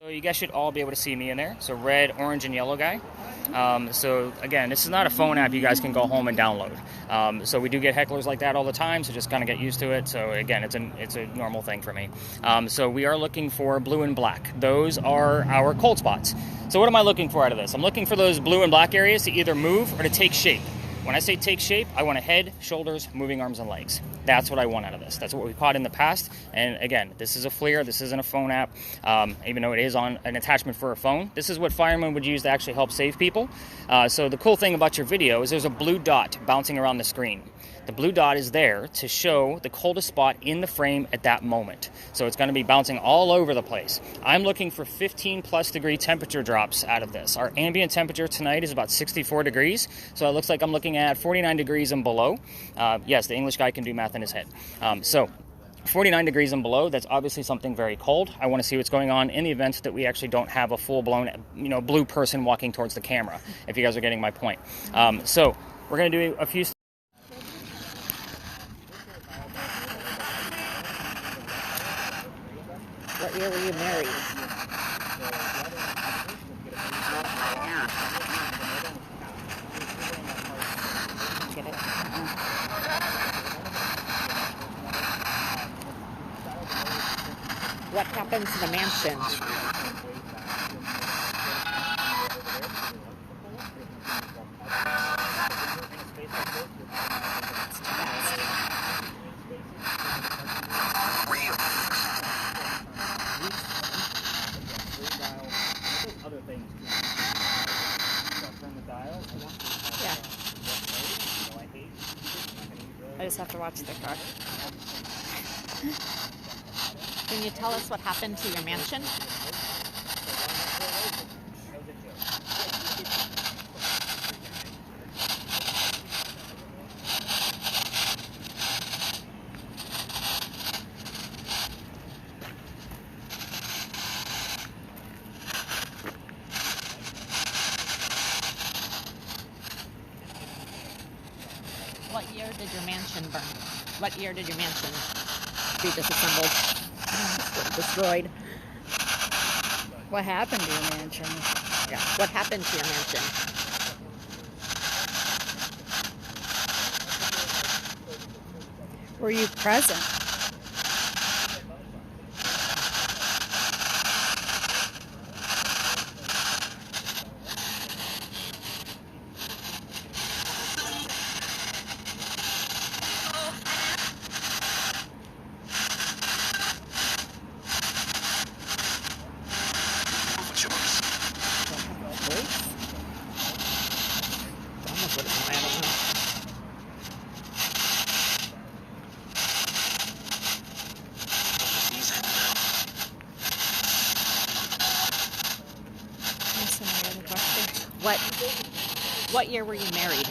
So you guys should all be able to see me in there. So red, orange, and yellow guy. So again, this is not a phone app you guys can go home and download. So we do get hecklers like that all the time, so just kind of get used to it. So again, it's a normal thing for me. So we are looking for blue and black. Those are our cold spots. So what am I looking for out of this? I'm looking for those blue and black areas to either move or to take shape. When I say take shape, I want a head, shoulders, moving arms and legs. That's what I want out of this. That's what we caught in the past. And again, this is a FLIR. This isn't a phone app, even though it is on an attachment for a phone. This is what firemen would use to actually help save people. So the cool thing about your video is there's a blue dot bouncing around the screen. The blue dot is there to show the coldest spot in the frame at that moment. So it's going to be bouncing all over the place. I'm looking for 15 plus degree temperature drops out of this. Our ambient temperature tonight is about 64 degrees. So it looks like I'm looking at 49 degrees and below. Yes, the English guy can do math in his head. So 49 degrees and below, that's obviously something very cold. I want to see what's going on in the event that we actually don't have a full-blown, blue person walking towards the camera, if you guys are getting my point. So we're going to do a few. What year were you married? Get it? What happened to the mansion? Yeah. I just have to watch the car. Can you tell us what happened to your mansion? What year did your mansion burn? What year did your mansion be disassembled? Destroyed. What happened to your mansion? Yeah. What happened to your mansion? Were you present? What year were you married?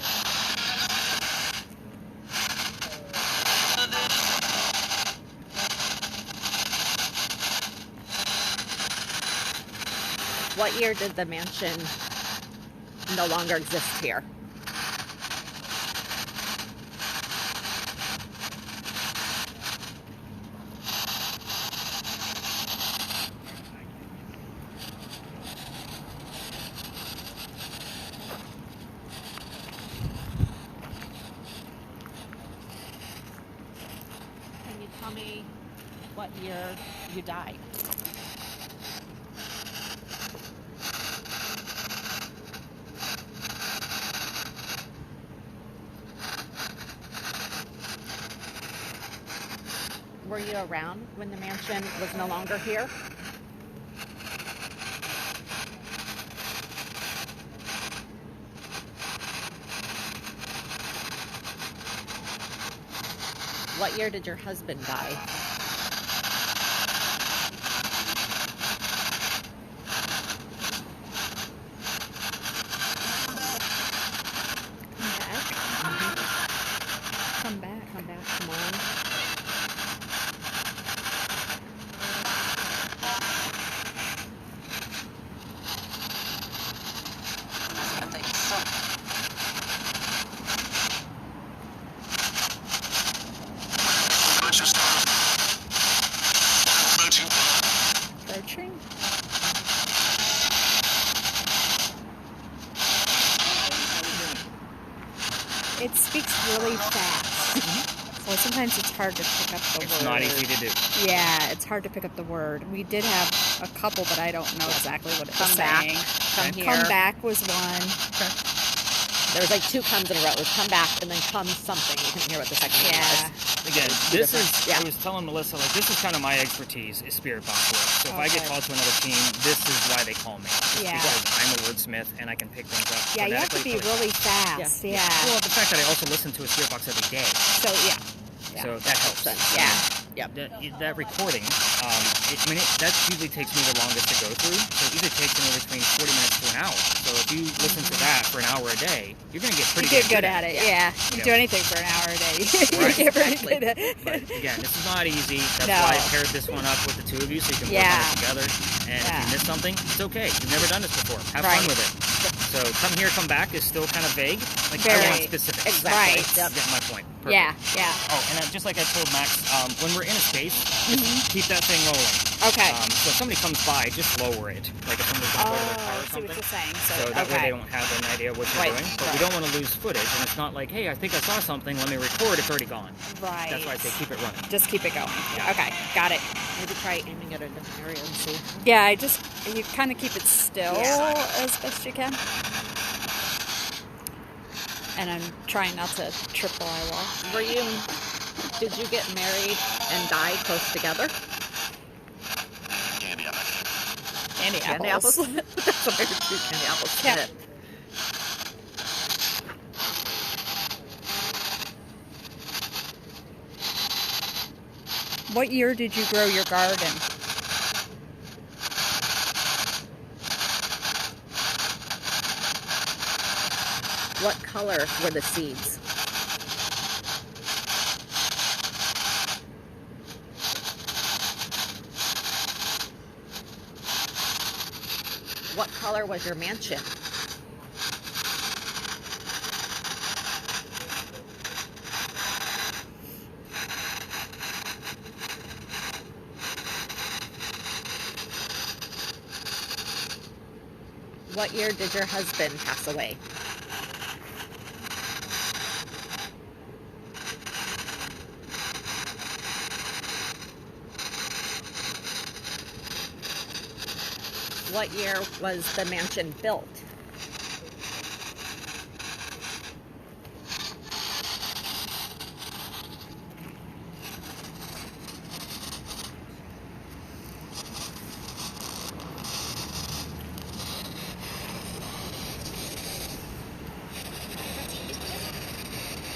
What year did the mansion no longer exist here? Tell me what year you died. Were you around when the mansion was no longer here? What year did your husband die? Come back. Come back. Come on. Just it speaks really fast. So sometimes it's hard to pick up the word. It's not easy to do. Yeah, it's hard to pick up the word. We did have a couple, but I don't know exactly what it was Come back. saying. Come here. Come back was one. There was like 2 comes in a row. It was come back and then come something. You couldn't hear what the second one was. Again, this is, Yeah. I was telling Melissa, like, this is kind of my expertise, is spirit box work. So if I get Okay. called to another team, this is why they call me. It's Yeah. because I'm a wordsmith and I can pick things up. Yeah, you have to be phonetically. really fast. Yeah. Well, the fact that I also listen to a spirit box every day, So, yeah. so that helps. Yeah. Yep. That recording, that usually takes me the longest to go through. So it usually takes anywhere between 40 minutes to an hour. So if you listen to that for an hour a day, you're going to get pretty You get good at it. Yeah. You Yeah. do anything for an hour a day. Right. You get pretty good at it. But again, this is not easy. That's No. why I paired this one up with the 2 of you so you can work Yeah. on it together. And if Yeah. you miss something, it's okay. You've never done this before. Have Right. fun with it. So come here, come back is still kind of vague. Like, I Very. want specifics. Exactly. Right. You get my point. Perfect. Yeah. Yeah. Oh, and just like I told Max, when we're in a space, just keep that thing rolling. Mm-hmm. Okay. So if somebody comes by, just lower it. Like if somebody's going to go to their car I or see something. what you're saying. So that way they don't have an idea what you're Right, doing. But we don't want to lose footage. And it's not like, hey, I think I saw something. Let me record. It's already gone. Right. That's why I say keep it running. Just keep it going. Yeah. Okay. Got it. Maybe try aiming at a different area and see. Yeah, you kind of keep it still as best you can. And I'm trying not to trip while I walk. Did you get married and die close together? Candy Candy apples. apples? That's what I heard too, candy apples. Yeah. What year did you grow your garden? What color were the seeds? What color was your mansion? What year did your husband pass away? What year was the mansion built?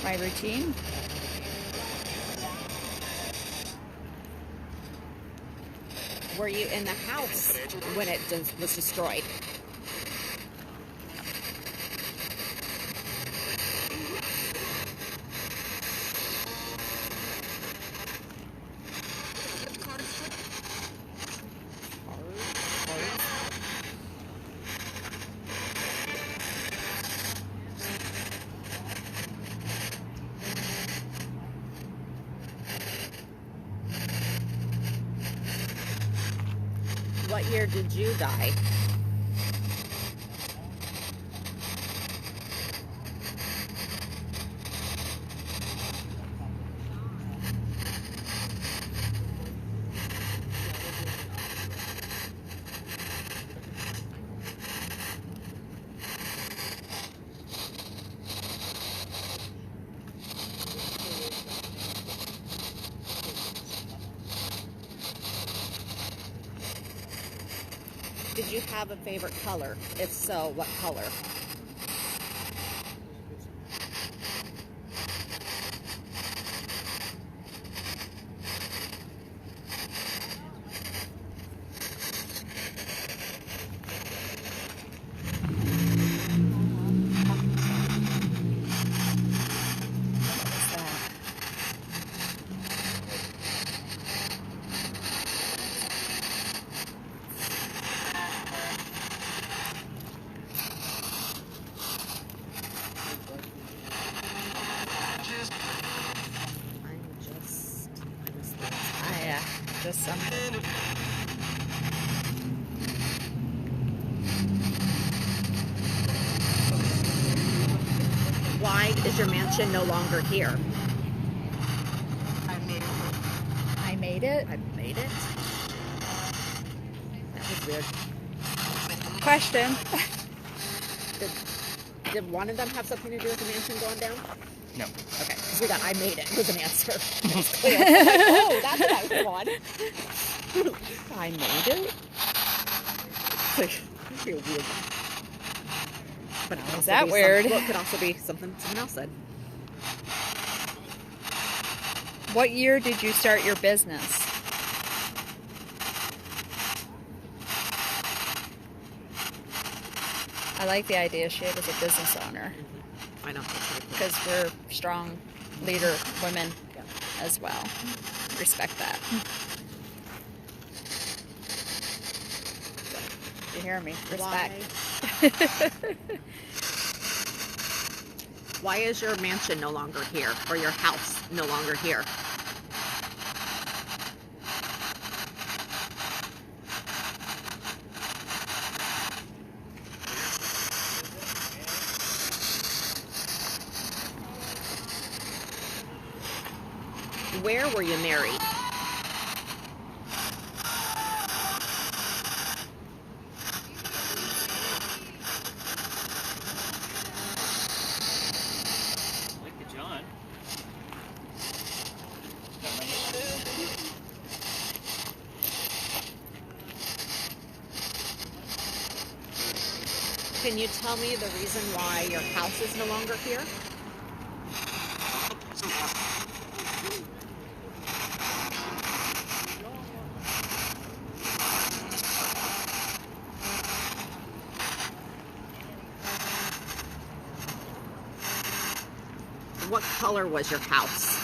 My routine? Were you in the house when it was destroyed? What year did you die? Did you have a favorite color? If so, what color? Just something. Why is your mansion no longer here? I made it. I made it. I made it. That was weird. Question. Did one of them have something to do with the mansion going down? No. Okay, because we got I made it was an answer. That's clear. Oh, that's a nice one. I made it? I feel weird. But it could also that be weird? Well, it could also be something someone else said. What year did you start your business? I like the idea she was a business owner I know. That's pretty cool. because we're strong leader women as well. Respect that. You hear me? Respect. Why is your mansion no longer here, or your house no longer here? Where were you married? Like the John. Can you tell me the reason why your house is no longer here? What color was your house?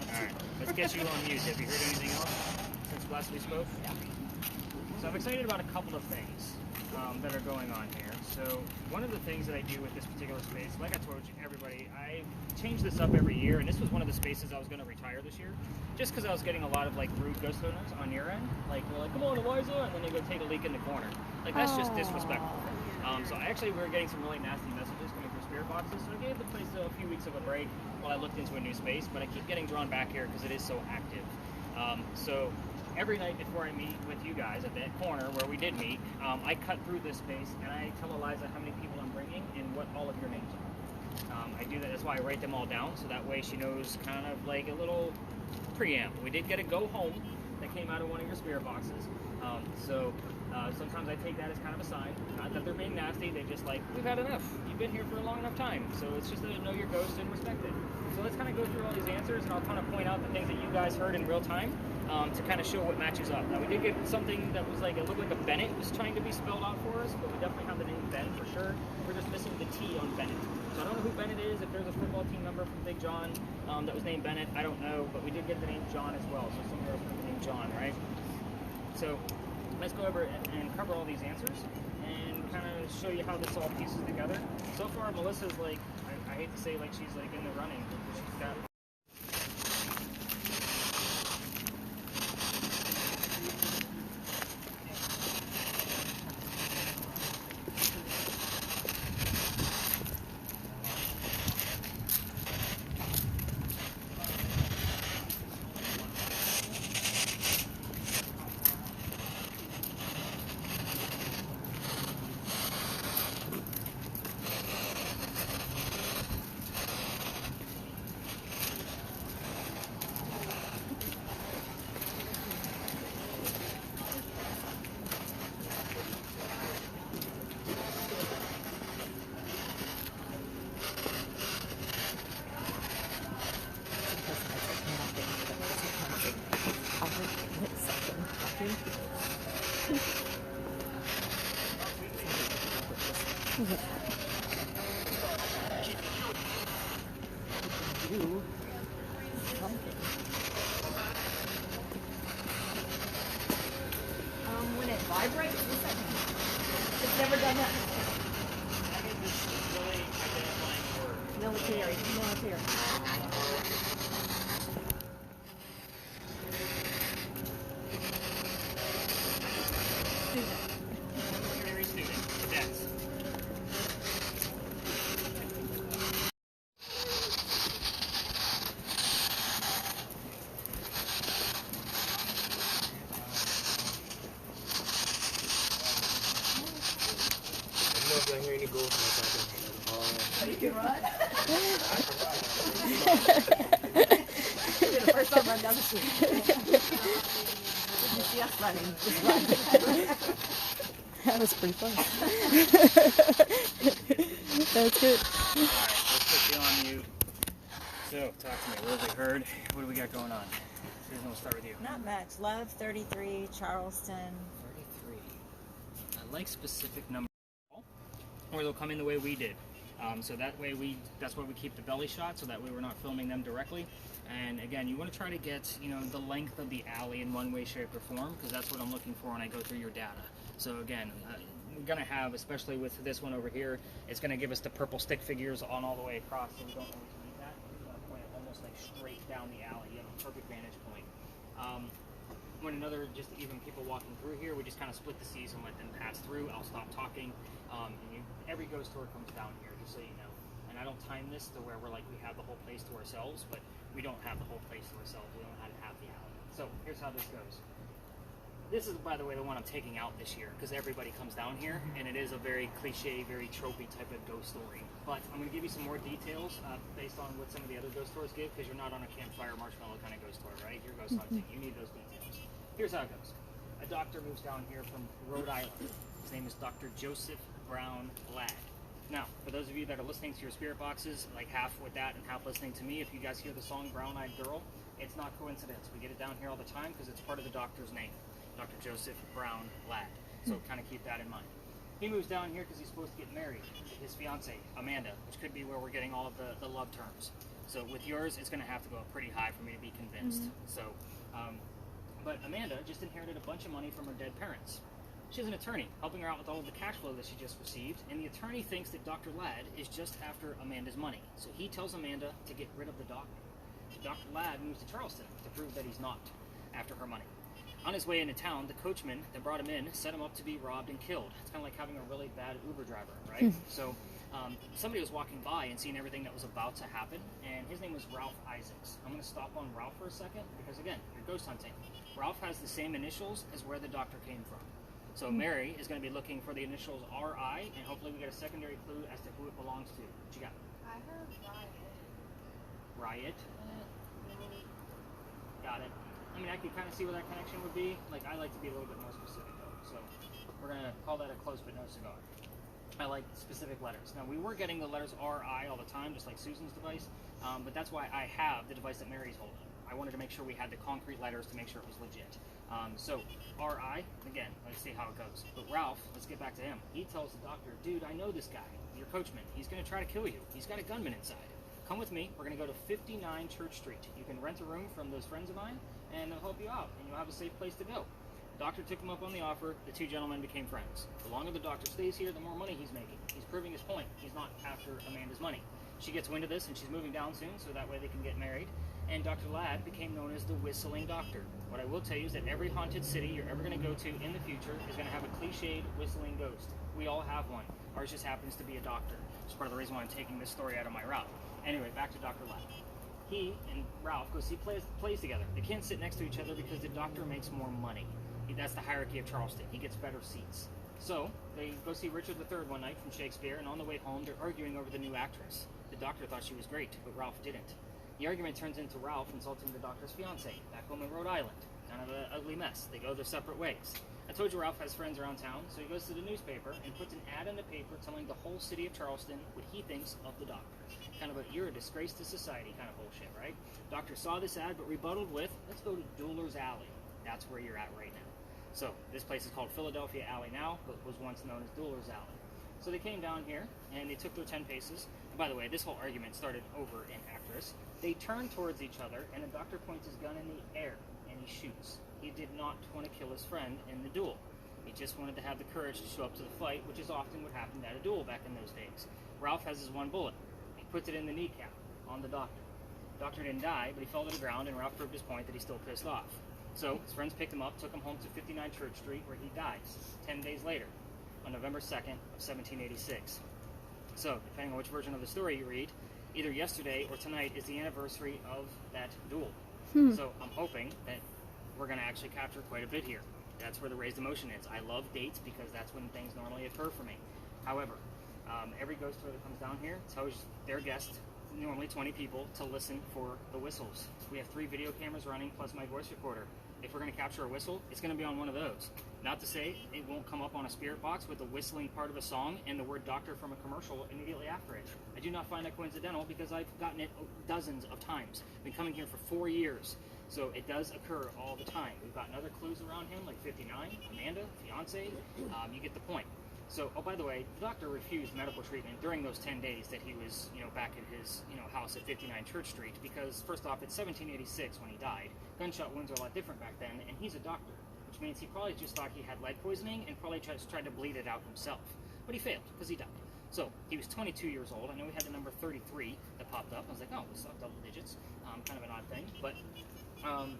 Alright, let's get you on mute. Have you heard anything else since last we spoke? Yeah. So I'm excited about a couple of things that are going on here. So one of the things that I do with this particular space, like I told you, everybody, I change this up every year, and this was one of the spaces I was going to retire this year, just because I was getting a lot of like rude ghost owners on your end. Like, they're like, come on, Eliza, and then they go take a leak in the corner. Like, that's just disrespectful. So actually, we were getting some really nasty messages coming through spirit boxes, so I gave the place a few weeks of a break while I looked into a new space, but I keep getting drawn back here because it is so active. So every night before I meet with you guys at that corner where we did meet, I cut through this space and I tell Eliza how many people I'm bringing and what all of your names are. I do that, that's why I write them all down, so that way she knows kind of like a little preamble. We did get a go home that came out of one of your spirit boxes. Sometimes I take that as kind of a sign. Not that they're being nasty, they just like, we've had enough. You've been here for a long enough time. So it's just to know your ghost and respect it. So let's kind of go through all these answers, and I'll kind of point out the things that you guys heard in real time to kind of show what matches up. Now, we did get something that was like, it looked like a Bennett was trying to be spelled out for us, but we definitely have the name Ben for sure. We're just missing the T on Bennett. So I don't know who Bennett is. If there's a football team member from Big John that was named Bennett, I don't know, but we did get the name John as well. So somewhere else with the name John, right? So let's go over and cover all these answers and kind of show you how this all pieces together. So far, Melissa's like, I hate to say like she's like in the running, because she's got Do something. When it vibrates, what's that mean? It's never done that before. Military. Military student. Cadets. You can run? You're the first time run down the street. You see us running. Just run. That was pretty fun. That's good. Alright, let's put you on mute. So, talk to me. What have we heard? What do we got going on? Susan, we'll start with you. Not much. Love 33, Charleston. 33. I like specific numbers, or they'll come in the way we did. So that way that's why we keep the belly shot, so that way we're not filming them directly. And again, you want to try to get, the length of the alley in one way, shape, or form, because that's what I'm looking for when I go through your data. So again, we're going to have, especially with this one over here, it's going to give us the purple stick figures on all the way across, so we don't always need that. We want to point it almost like straight down the alley. You have a perfect vantage point. When just even people walking through here, we just kind of split the seas and let them pass through. I'll stop talking. Every ghost tour comes down here, just so you know. And I don't time this to where we have the whole place to ourselves, but we don't have the whole place to ourselves. We don't have half the alley. So here's how this goes. This is, by the way, the one I'm taking out this year, because everybody comes down here, and it is a very cliche, very tropey type of ghost story. But I'm going to give you some more details based on what some of the other ghost tours give, because you're not on a campfire marshmallow kind of ghost tour, right? You're ghost hunting. You need those details. Here's how it goes. A doctor moves down here from Rhode Island. His name is Dr. Joseph Brown Ladd. Now, for those of you that are listening to your spirit boxes, like half with that and half listening to me, if you guys hear the song Brown Eyed Girl, it's not coincidence. We get it down here all the time because it's part of the doctor's name, Dr. Joseph Brown Ladd. So kind of keep that in mind. He moves down here because he's supposed to get married to his fiancée, Amanda, which could be where we're getting all of the love terms. So with yours, it's going to have to go up pretty high for me to be convinced. So, but Amanda just inherited a bunch of money from her dead parents. She's an attorney, helping her out with all of the cash flow that she just received, and the attorney thinks that Dr. Ladd is just after Amanda's money. So he tells Amanda to get rid of the doctor. Dr. Ladd moves to Charleston to prove that he's not after her money. On his way into town, the coachman that brought him in set him up to be robbed and killed. It's kind of like having a really bad Uber driver, right? So somebody was walking by and seeing everything that was about to happen, and his name was Ralph Isaacs. I'm going to stop on Ralph for a second because, again, you're ghost hunting. Ralph has the same initials as where the doctor came from. So Mary is going to be looking for the initials R.I., and hopefully we get a secondary clue as to who it belongs to. What you got? I heard Riot. Got it. I mean, I can kind of see where that connection would be. Like, I like to be a little bit more specific, though. So we're going to call that a close but no cigar. I like specific letters. Now, we were getting the letters R.I. all the time, just like Susan's device, but that's why I have the device that Mary's holding. I wanted to make sure we had the concrete letters to make sure it was legit. So R.I., again, let's see how it goes. But Ralph, let's get back to him. He tells the doctor, dude, I know this guy, your coachman. He's going to try to kill you. He's got a gunman inside. Come with me. We're going to go to 59 Church Street. You can rent a room from those friends of mine, and they'll help you out, and you'll have a safe place to go. The doctor took him up on the offer. The two gentlemen became friends. The longer the doctor stays here, the more money he's making. He's proving his point. He's not after Amanda's money. She gets wind of this, and she's moving down soon, so that way they can get married. And Dr. Ladd became known as the Whistling Doctor. What I will tell you is that every haunted city you're ever going to go to in the future is going to have a cliched whistling ghost. We all have one. Ours just happens to be a doctor. It's part of the reason why I'm taking this story out of my route. Anyway, back to Dr. Ladd. He and Ralph go see plays together. They can't sit next to each other because the doctor makes more money. That's the hierarchy of Charleston. He gets better seats. So they go see Richard III one night from Shakespeare, and on the way home, they're arguing over the new actress. The doctor thought she was great, but Ralph didn't. The argument turns into Ralph insulting the doctor's fiancée back home in Rhode Island. Kind of an ugly mess. They go their separate ways. I told you Ralph has friends around town, so he goes to the newspaper and puts an ad in the paper telling the whole city of Charleston what he thinks of the doctor. Kind of a you're a disgrace to society kind of bullshit, right? Doctor saw this ad but rebutted with, let's go to Dueler's Alley. That's where you're at right now. So this place is called Philadelphia Alley now, but was once known as Dueler's Alley. So they came down here, and they took their 10 paces. And by the way, this whole argument started over in Actress. They turn towards each other, and the doctor points his gun in the air, and he shoots. He did not want to kill his friend in the duel. He just wanted to have the courage to show up to the fight, which is often what happened at a duel back in those days. Ralph has his one bullet. He puts it in the kneecap on the doctor. The doctor didn't die, but he fell to the ground, and Ralph proved his point that he's still pissed off. So his friends picked him up, took him home to 59 Church Street, where he dies 10 days later, on November 2nd of 1786. So, depending on which version of the story you read, either yesterday or tonight is the anniversary of that duel. So I'm hoping that we're going to actually capture quite a bit here. That's where the raised emotion is. I love dates because that's when things normally occur for me. However, every ghost tour that comes down here tells their guests, normally 20 people, to listen for the whistles. We have 3 video cameras running plus my voice recorder. If we're going to capture a whistle, it's going to be on one of those. Not to say it won't come up on a spirit box with the whistling part of a song and the word doctor from a commercial immediately after it. I do not find that coincidental because I've gotten it dozens of times. I've been coming here for 4 years. So it does occur all the time. We've gotten other clues around him, like 59, Amanda, fiance. You get the point. So, oh, by the way, the doctor refused medical treatment during those 10 days that he was, back at his, house at 59 Church Street because, first off, it's 1786 when he died. Gunshot wounds are a lot different back then, and he's a doctor, which means he probably just thought he had lead poisoning and probably just tried to bleed it out himself. But he failed because he died. So, he was 22 years old. I know we had the number 33 that popped up. I was like, oh, we saw double digits. Kind of an odd thing, but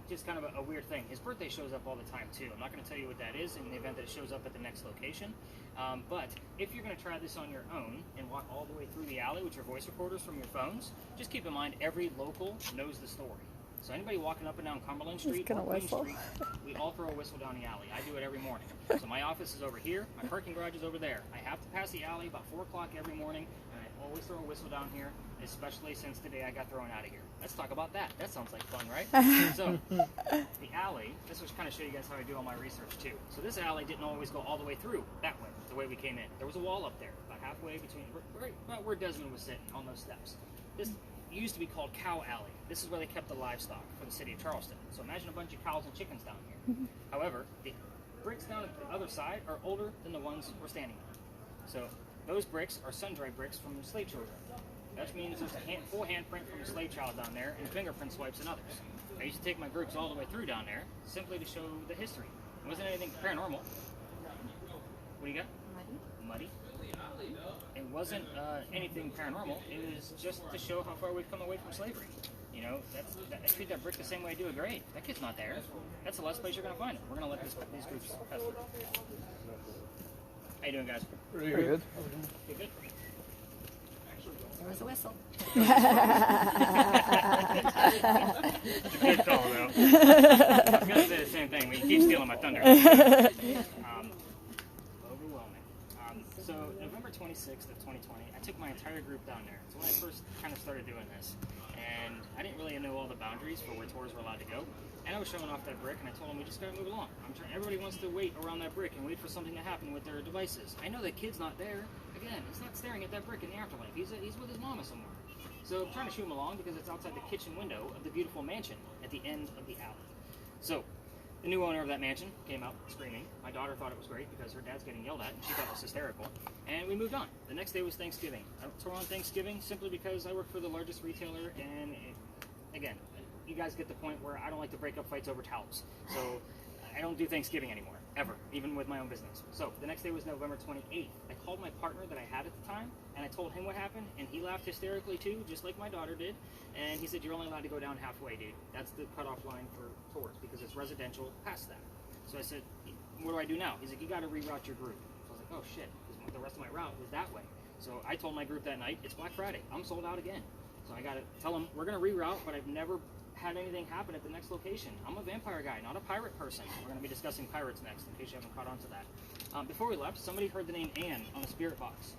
just kind of a weird thing. His birthday shows up all the time, too. I'm not going to tell you what that is in the event that it shows up at the next location. But if you're going to try this on your own and walk all the way through the alley with your voice recorders from your phones, just keep in mind every local knows the story. So anybody walking up and down Cumberland Street or Queen Street, we all throw a whistle down the alley. I do it every morning. So my office is over here. My parking garage is over there. I have to pass the alley about 4 o'clock every morning, and I always throw a whistle down here, especially since today I got thrown out of here. Let's talk about that. That sounds like fun, right? So the alley, this was kind of show you guys how I do all my research too. So this alley didn't always go all the way through that way, the way we came in. There was a wall up there, about halfway between, right about where Desmond was sitting on those steps. This used to be called Cow Alley. This is where they kept the livestock for the city of Charleston. So imagine a bunch of cows and chickens down here. However, the bricks down at the other side are older than the ones we're standing on. So those bricks are sun-dried bricks from slave children. That means there's a full handprint from a slave child down there and fingerprint swipes and others. I used to take my groups all the way through down there simply to show the history. It wasn't anything paranormal. What do you got? Muddy. It wasn't anything paranormal. It was just to show how far we've come away from slavery. I treat that brick the same way I do a grave. That kid's not there. That's the last place you're going to find it. We're going to let these groups pass through. How you doing, guys? Pretty good. You good? There was a whistle. It's a good call, though. I was going to say the same thing, but you keep stealing my thunder. Overwhelming. So November 26th of 2020, I took my entire group down there. It's when I first kind of started doing this. And I didn't really know all the boundaries for where tours were allowed to go. And I was showing off that brick, and I told them we just got to move along. Everybody wants to wait around that brick and wait for something to happen with their devices. I know that kid's not there. Again, he's not staring at that brick in the afterlife. He's with his mama somewhere. So I'm trying to shoot him along because it's outside the kitchen window of the beautiful mansion at the end of the alley. So the new owner of that mansion came out screaming. My daughter thought it was great because her dad's getting yelled at, and she thought it was hysterical. And we moved on. The next day was Thanksgiving. I don't tour on Thanksgiving simply because I work for the largest retailer, and again, you guys get the point where I don't like to break up fights over towels. So I don't do Thanksgiving anymore, ever, even with my own business. So the next day was November 28th. I called my partner that I had at the time, and I told him what happened, and he laughed hysterically too, just like my daughter did. And he said, you're only allowed to go down halfway, dude. That's the cutoff line for tours, because it's residential past that. So I said, what do I do now? He's like, you got to reroute your group. So I was like, oh shit, because the rest of my route was that way. So I told my group that night, it's Black Friday. I'm sold out again. So I got to tell them, we're going to reroute, but I've never had anything happen at the next location. I'm a vampire guy, not a pirate person. We're going to be discussing pirates next, in case you haven't caught on to that. Before we left, somebody heard the name Anne on the spirit box.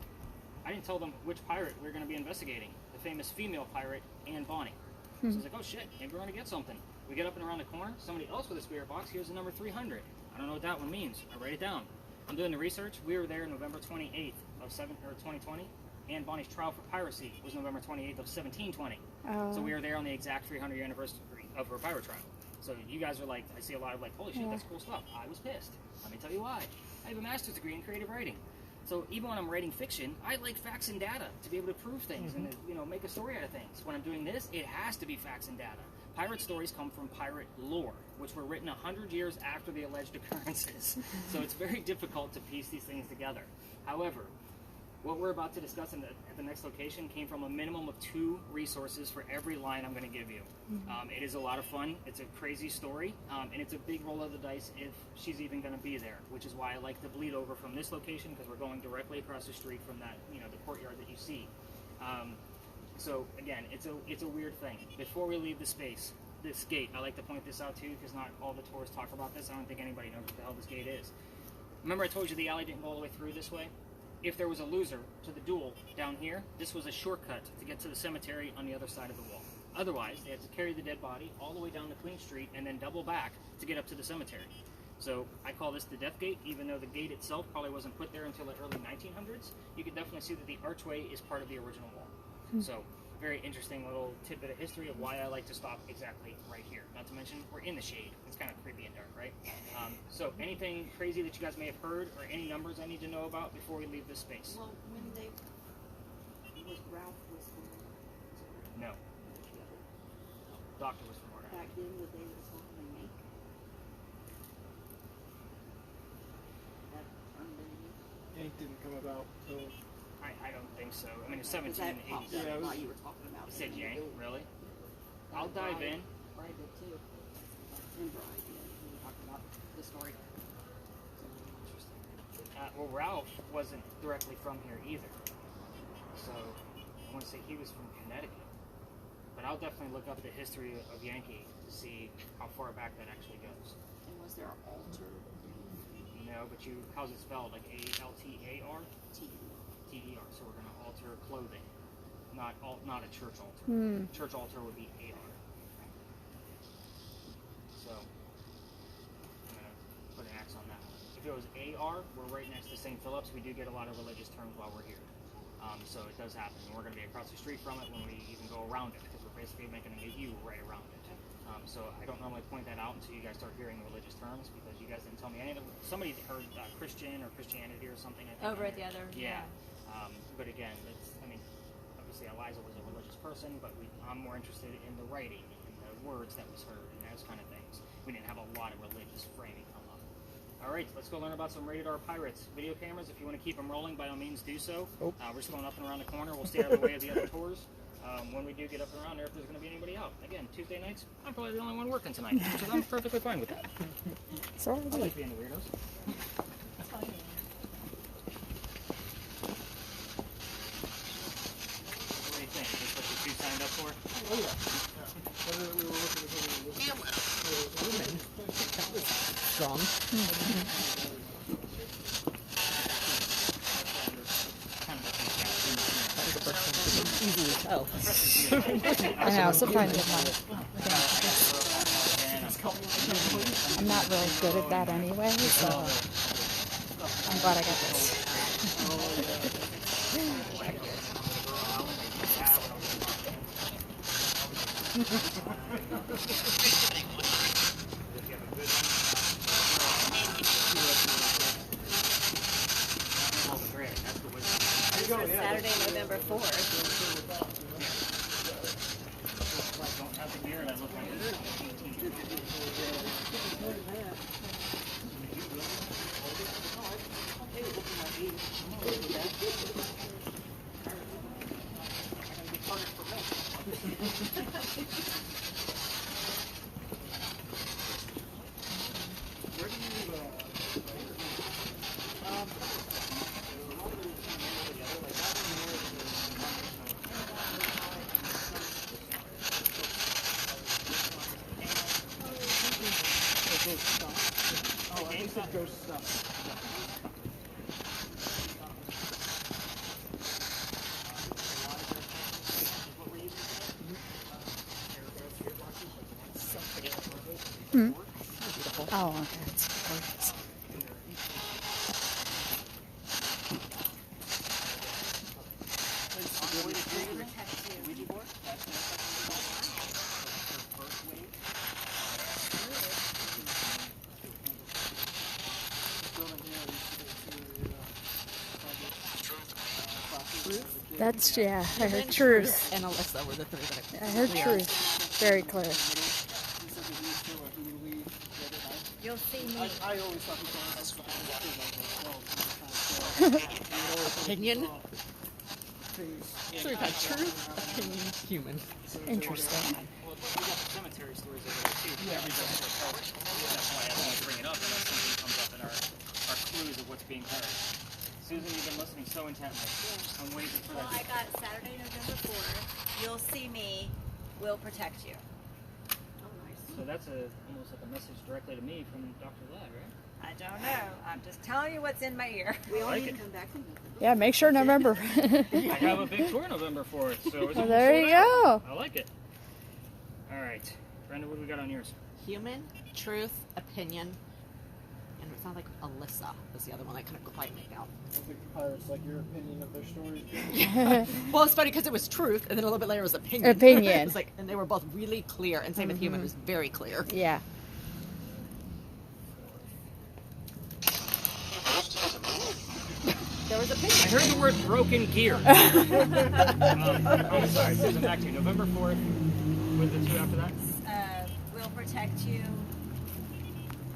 I didn't tell them which pirate we were going to be investigating. The famous female pirate, Anne Bonny. So I was like, oh shit, maybe we're going to get something. We get up and around the corner, somebody else with a spirit box, here's the number 300. I don't know what that one means. I write it down. I'm doing the research. We were there November 28th of 2020. Anne Bonny's trial for piracy was November 28th of 1720. Oh. So we were there on the exact 300-year anniversary of her pirate trial. So you guys are like, I see a lot of like, holy shit, that's cool stuff. I was pissed. Let me tell you why. I have a master's degree in creative writing. So even when I'm writing fiction, I like facts and data to be able to prove things and make a story out of things. When I'm doing this, it has to be facts and data. Pirate stories come from pirate lore, which were written 100 years after the alleged occurrences. So it's very difficult to piece these things together. However, what we're about to discuss at the next location came from a minimum of 2 resources for every line I'm going to give you. It is a lot of fun. It's a crazy story, and it's a big roll of the dice if she's even going to be there, which is why I like to bleed over from this location, because we're going directly across the street from that, the courtyard that you see. So again, it's a weird thing. Before we leave this gate, I like to point this out too, because not all the tourists talk about this. I don't think anybody knows what the hell this gate is. Remember I told you the alley didn't go all the way through this way? If there was a loser to the duel down here, this was a shortcut to get to the cemetery on the other side of the wall. Otherwise, they had to carry the dead body all the way down to Queen Street and then double back to get up to the cemetery. So I call this the death gate, even though the gate itself probably wasn't put there until the early 1900s. You can definitely see that the archway is part of the original wall. So very interesting little tidbit of history of why I like to stop exactly right here. Not to mention, we're in the shade. It's kind of creepy and dark, right? So anything crazy that you guys may have heard, or any numbers I need to know about before we leave this space? Well, was Ralph was from No. Doctor was from Oregon. back then, would they was hoping they make that underneath? Ink didn't come about till I don't think so. I mean, it's That popped 1780s. up Yeah, it was- while you were talking about You said it. yank, really? I'll dive in. Bride did too. And Bride, yeah. We were talking about the story. Well, Ralph wasn't directly from here either. So I want to say he was from Connecticut. But I'll definitely look up the history of Yankee to see how far back that actually goes. And was there an altar? No, but how's it spelled? Like A-L-T-A-R? T. T-E-R. So we're going to alter clothing, not a church altar. Church altar would be A-R. So I'm going to put an X on that one. If it was A-R, we're right next to St. Philip's. We do get a lot of religious terms while we're here. So it does happen. And we're going to be across the street from it when we even go around it, because we're basically making a U right around it. So I don't normally point that out until you guys start hearing religious terms, because you guys didn't tell me any of them. Somebody heard Christian or Christianity or something. I think, Over at the other. Yeah. But again, obviously Eliza was a religious person, but I'm more interested in the writing and the words that was heard and those kind of things. We didn't have a lot of religious framing come up. All right, let's go learn about some rated R pirates. Video cameras, if you want to keep them rolling, by all means do so. We're just going up and around the corner. We'll stay out of the way of the other tours. When we do get up and around there, if there's going to be anybody out. Again, Tuesday nights, I'm probably the only one working tonight, so I'm perfectly fine with that. So I like being the weirdos. What do you think? Is this what you two signed up for? oh yeah. We were looking at Strong. Easy to tell. I know, sometimes I'm not really good at that anyway, so I'm glad I got this. Saturday, November 4th. Don't have the gear and I look like ghost stuff. Oh, okay, it's gorgeous. That's, yeah, I heard Human, truth. and Alyssa were the three that I heard we are. truth. Very clear. He said that he didn't feel like he would leave the other night. You'll see me. I always thought he was like 12. Opinion. Things. So we've had truth, opinion, human. Interesting. Well, we got the cemetery stories over there too. Yeah, that's why I want to bring it up unless something comes up in our clues of what's being heard. Susan, you've been listening so intently. I'm waiting for Well, I that. got Saturday, November 4th. You'll see me. Will protect you. So that's almost like a message directly to me from Dr. Ladd, right? I don't know. I'm just telling you what's in my ear. I like it. Yeah, make sure November. I have a big tour November 4th, so it's Well, almost there sold you out. go. I like it. All right, Brenda, what do we got on yours? Human, truth, opinion, and it sounds like Alyssa was the other one I couldn't quite make out. I think the pirates like your opinion of their story. Well, it's funny because it was truth, and then a little bit later it was opinion. Opinion. It was like, and they were both really clear, and same with human, it was very clear. Yeah. There was opinion. I heard the word broken gear. I'm sorry, Susan, back to you. November 4th, with the two after that? Will protect you.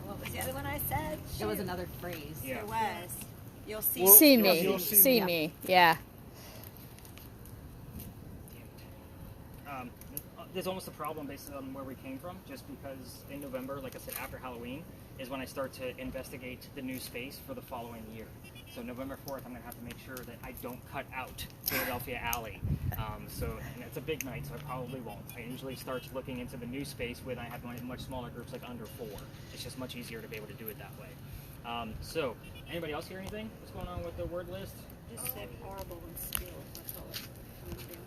What was the other one I said? There was Shoot. another phrase. Yeah. There was. You'll see. See You'll me. see See me. me. Yeah. There's almost a problem based on where we came from, just because in November, like I said, after Halloween, is when I start to investigate the new space for the following year. So November 4th, I'm going to have to make sure that I don't cut out Philadelphia Alley. And it's a big night, so I probably won't. I usually start looking into the new space when I have much smaller groups, like under 4. It's just much easier to be able to do it that way. So, anybody else hear anything? What's going on with the word list? Just said horrible and still. That's all it.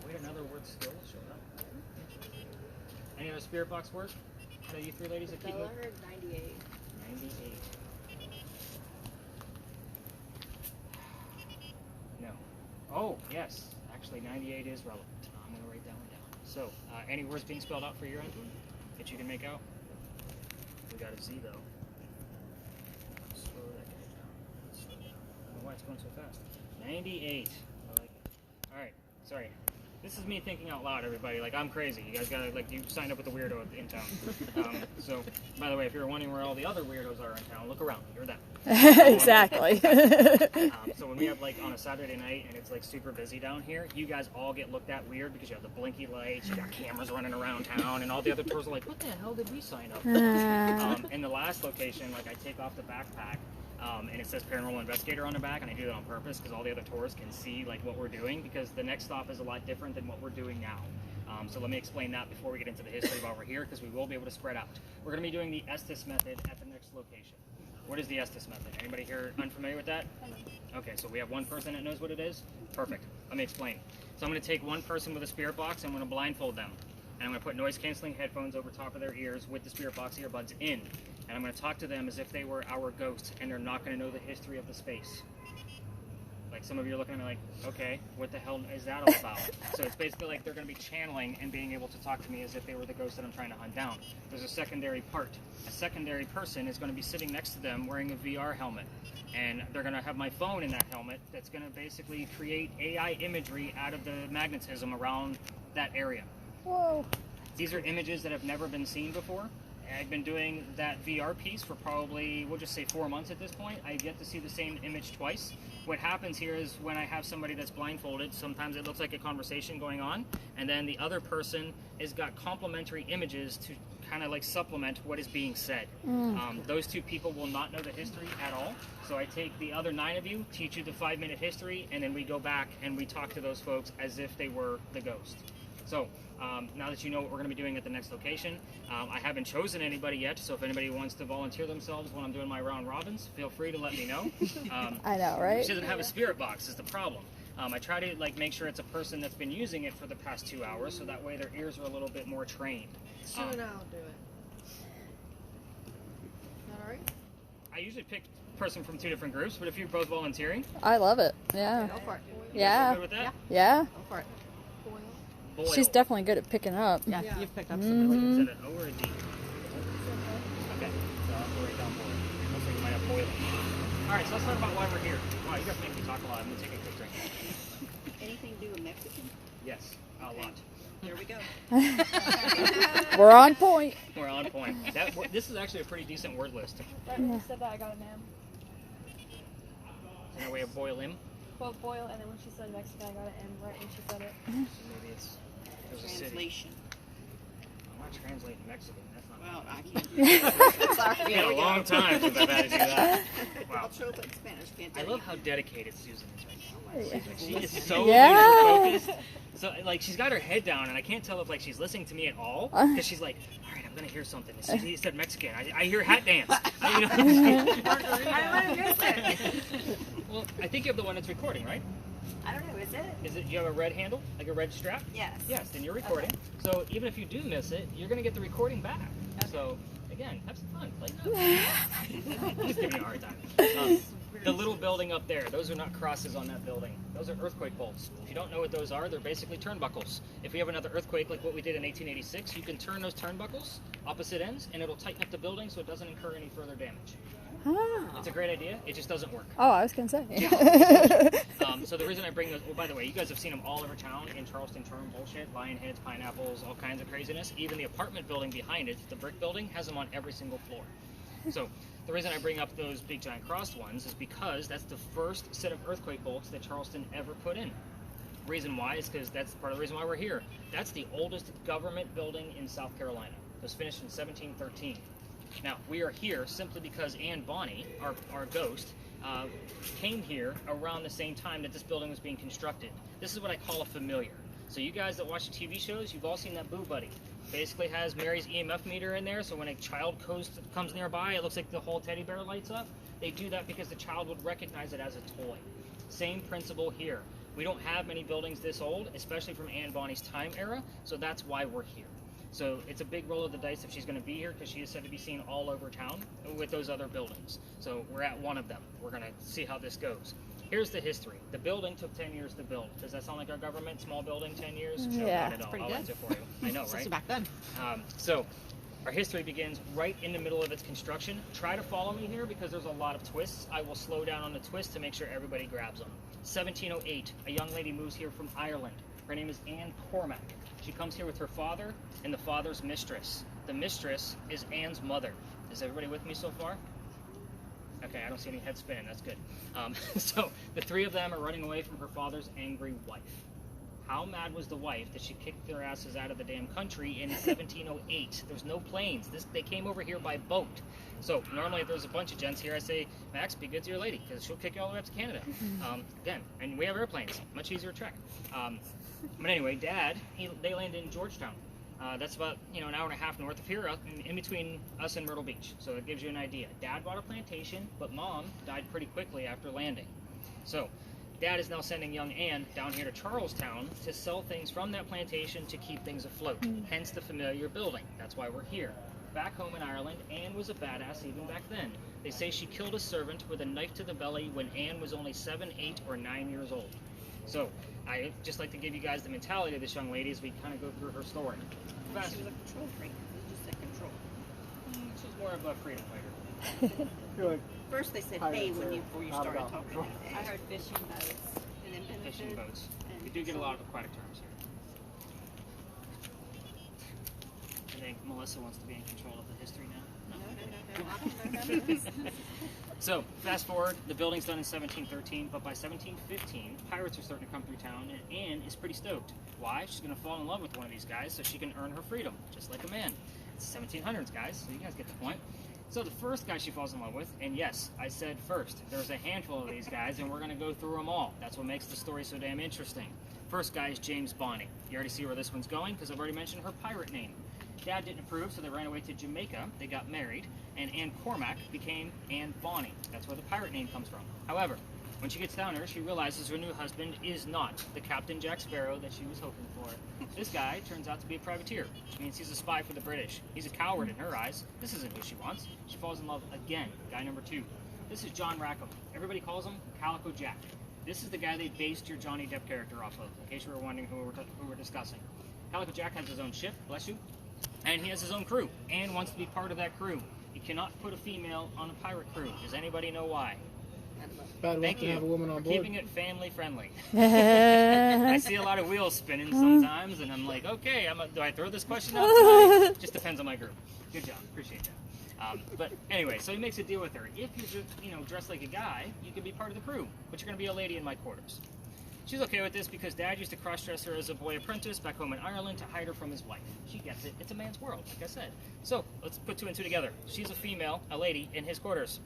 Wait, another word still showed up. Any other spirit box work? Out of you three ladies that keep Bella moving? heard 98. 98. No. Oh, yes. Actually, 98 is relevant. I'm going to write that one down. So, any words being spelled out for your end that you can make out? We got a Z, though. Slow that guy down. Slow down. I don't know why it's going so fast. 98. I like it. All right. Sorry. This is me thinking out loud, everybody. Like, I'm crazy. You guys gotta, you signed up with the weirdo in town. So, by the way, if you're wondering where all the other weirdos are in town, look around. You're them. Exactly. So when we have, on a Saturday night and it's, super busy down here, you guys all get looked at weird because you have the blinky lights, you got cameras running around town, and all the other tours are like, what the hell did we sign up for? In the last location, I take off the backpack, and it says paranormal investigator on the back, and I do that on purpose because all the other tours can see what we're doing, because the next stop is a lot different than what we're doing now. So let me explain that before we get into the history while we're here, because we will be able to spread out. We're going to be doing the Estes method at the next location. What is the Estes method? Anybody here unfamiliar with that? Okay, so we have one person that knows what it is? Perfect. Let me explain. So I'm going to take one person with a spirit box, and I'm going to blindfold them. And I'm going to put noise-canceling headphones over top of their ears with the spirit box earbuds in. And I'm going to talk to them as if they were our ghosts, and they're not going to know the history of the space. Some of you are looking at me like, okay, what the hell is that all about? So it's basically they're going to be channeling and being able to talk to me as if they were the ghost that I'm trying to hunt down. There's a secondary part. A secondary person is going to be sitting next to them wearing a VR helmet. And they're going to have my phone in that helmet that's going to basically create AI imagery out of the magnetism around that area. Whoa. These are images that have never been seen before. I've been doing that VR piece for probably, we'll just say 4 months at this point. I get to see the same image twice. What happens here is when I have somebody that's blindfolded, sometimes it looks like a conversation going on, and then the other person has got complementary images to kind of supplement what is being said. Those two people will not know the history at all. So I take the other 9 of you, teach you the 5-minute history, and then we go back and we talk to those folks as if they were the ghost. So now that you know what we're going to be doing at the next location, I haven't chosen anybody yet, so if anybody wants to volunteer themselves when I'm doing my round robins, feel free to let me know. I know, right? She doesn't have a spirit box is the problem. I try to make sure it's a person that's been using it for the past 2 hours, so that way their ears are a little bit more trained. Sue and I'll do it. Is that alright? I usually pick a person from 2 different groups, but if you're both volunteering, I love it. Yeah. Go for it. you guys are Yeah. good with that? Yeah. Go for it. Boil. She's definitely good at picking up. Yeah, Yeah. you've picked up Is some. it an O or a D? Okay, so I'll have to write down boil. Looks like we might have boiling. Alright, so let's talk about why we're here. Wow, you guys make me talk a lot. I'm going to take a quick drink. Anything to do with Mexican? Yes, a lot. There we go. We're on point. We're on point. This is actually a pretty decent word list. Right when you said that, I got an M. Is there a way of boil him? Quote boil, and then when she said Mexican, I got an M right when she said it. Maybe there's a city. Translation. I'm not translating Mexican. That's not. Well, I can't do that. Sorry. It's been a long time since I've had to do that. Wow. I'll show up in Spanish. Can't I tell love you. how dedicated Susan is right now. She is so Yeah. focused. So like she's got her head down, and I can't tell if like she's listening to me at all because she's like, all right, I'm gonna hear something. He said Mexican. I hear hat dance. I don't want to miss it. Well, I think you have the one that's recording, right? I don't know, is it? Is it? You have a red handle, like a red strap? Yes. Yes. Then you're recording. So even if you do miss it, you're gonna get the recording back. So again, have some fun. Play it out. Just giving you a hard time. The little building up there, those are not crosses on that building. Those are earthquake bolts. If you don't know what those are, they're basically turnbuckles. If we have another earthquake like what we did in 1886, you can turn those turnbuckles opposite ends, and it'll tighten up the building so it doesn't incur any further damage. Ah. It's a great idea. It just doesn't work. Oh, I was gonna say. So the reason I bring those, oh, by the way, you guys have seen them all over town in Charleston, term bullshit, lion heads, pineapples, all kinds of craziness. Even the apartment building behind it, the brick building, has them on every single floor. So the reason I bring up those big giant crossed ones is because that's the first set of earthquake bolts that Charleston ever put in. Reason why is because that's part of the reason why we're here. That's the oldest government building in South Carolina. It was finished in 1713. Now, we are here simply because Anne Bonny, our ghost, came here around the same time that this building was being constructed. This is what I call a familiar. So you guys that watch the TV shows, you've all seen that Boo Buddy. Basically has Mary's EMF meter in there, so when a child comes nearby, it looks like the whole teddy bear lights up. They do that because the child would recognize it as a toy. Same principle here. We don't have many buildings this old, especially from Anne Bonny's time era, so that's why we're here. So it's a big roll of the dice if she's going to be here because she is said to be seen all over town with those other buildings. So we're at one of them. We're going to see how this goes. Here's the history. The building took 10 years to build. Does that sound like our government? Small building, 10 years? No, Yeah. not at all. Pretty I'll good. answer for you. I know, right? Especially back then. So our history begins right in the middle of its construction. Try to follow me here because there's a lot of twists. I will slow down on the twist to make sure everybody grabs them. 1708, a young lady moves here from Ireland. Her name is Anne Cormac. She comes here with her father and the father's mistress. The mistress is Anne's mother. Is everybody with me so far? Okay, I don't see any head spinning. That's good. So the three of them are running away from her father's angry wife. How mad was the wife that she kicked their asses out of the damn country in 1708? There's no planes. They came over here by boat. So normally if there's a bunch of gents here, I say, Max, be good to your lady because she'll kick you all the way up to Canada. Again, and we have airplanes. Much easier trek. But anyway, Dad, they landed in Georgetown. That's about an hour and a half north of here, in between us and Myrtle Beach. So it gives you an idea. Dad bought a plantation, but Mom died pretty quickly after landing. So Dad is now sending young Anne down here to Charlestown to sell things from that plantation to keep things afloat. Hence the familiar building. That's why we're here. Back home in Ireland, Anne was a badass even back then. They say she killed a servant with a knife to the belly when Anne was only 7, 8, or 9 years old. So I just like to give you guys the mentality of this young lady as we kind of go through her story. Fast. She was a control freak. It just said control. She's more of a freedom fighter. Feel like First they said pirates hey are before you not started about talking. control. I heard fishing boats. And then Fishing benefit. boats. We do get a lot of aquatic terms here. I think Melissa wants to be in control of the history now. No, I don't know how to So, fast forward, the building's done in 1713, but by 1715, pirates are starting to come through town, and Anne is pretty stoked. Why? She's going to fall in love with one of these guys so she can earn her freedom, just like a man. It's 1700s, guys, so you guys get the point. So the first guy she falls in love with, and yes, I said first, there's a handful of these guys, and we're going to go through them all. That's what makes the story so damn interesting. First guy is James Bonny. You already see where this one's going, because I've already mentioned her pirate name. Dad didn't approve, so they ran away to Jamaica. They got married, and Anne Cormac became Anne Bonny. That's where the pirate name comes from. However, when she gets down here, she realizes her new husband is not the Captain Jack Sparrow that she was hoping for. This guy turns out to be a privateer, which means he's a spy for the British. He's a coward in her eyes. This isn't who she wants. She falls in love again. Guy number 2. This is John Rackham. Everybody calls him Calico Jack. This is the guy they based your Johnny Depp character off of, in case you were wondering who we're discussing. Calico Jack has his own ship, bless you, and he has his own crew. Anne wants to be part of that crew. You cannot put a female on a pirate crew. Does anybody know why? Bad luck Thank to you have a woman for on board. keeping it family friendly. I see a lot of wheels spinning sometimes, and I'm like, okay, do I throw this question out tonight? Just depends on my group. Good job, appreciate that. But anyway, so he makes a deal with her. If you're dressed like a guy, you can be part of the crew, but you're going to be a lady in my quarters. She's okay with this because Dad used to cross-dress her as a boy apprentice back home in Ireland to hide her from his wife. She gets it. It's a man's world, like I said. So let's put 2 and 2 together. She's a female, a lady, in his quarters.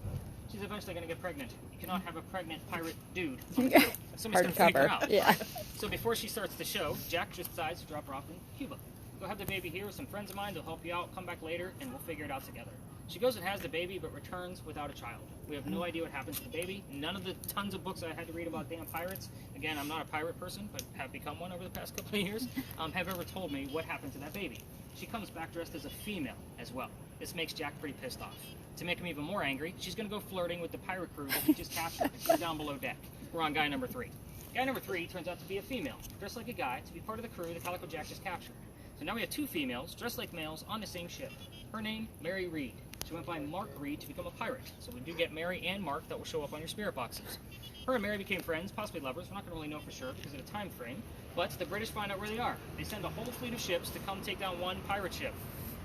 She's eventually going to get pregnant. You cannot have a pregnant pirate dude on the crew. Somebody's going to freak her out. Yeah. So before she starts the show, Jack just decides to drop her off in Cuba. Go have the baby here with some friends of mine. They'll help you out. Come back later, and we'll figure it out together. She goes and has the baby, but returns without a child. We have no idea what happens to the baby. None of the tons of books I had to read about damn pirates, again, I'm not a pirate person, but have become one over the past couple of years, have ever told me what happened to that baby. She comes back dressed as a female as well. This makes Jack pretty pissed off. To make him even more angry, she's going to go flirting with the pirate crew that he just captured. She's down below deck. We're on guy number 3. Guy number 3 turns out to be a female, dressed like a guy, to be part of the crew that Calico Jack just captured. So now we have 2 females, dressed like males, on the same ship. Her name, Mary Reed. She went by Mark Reed to become a pirate. So we do get Mary and Mark that will show up on your spirit boxes. Her and Mary became friends, possibly lovers. We're not going to really know for sure because of the time frame. But the British find out where they are. They send a whole fleet of ships to come take down one pirate ship.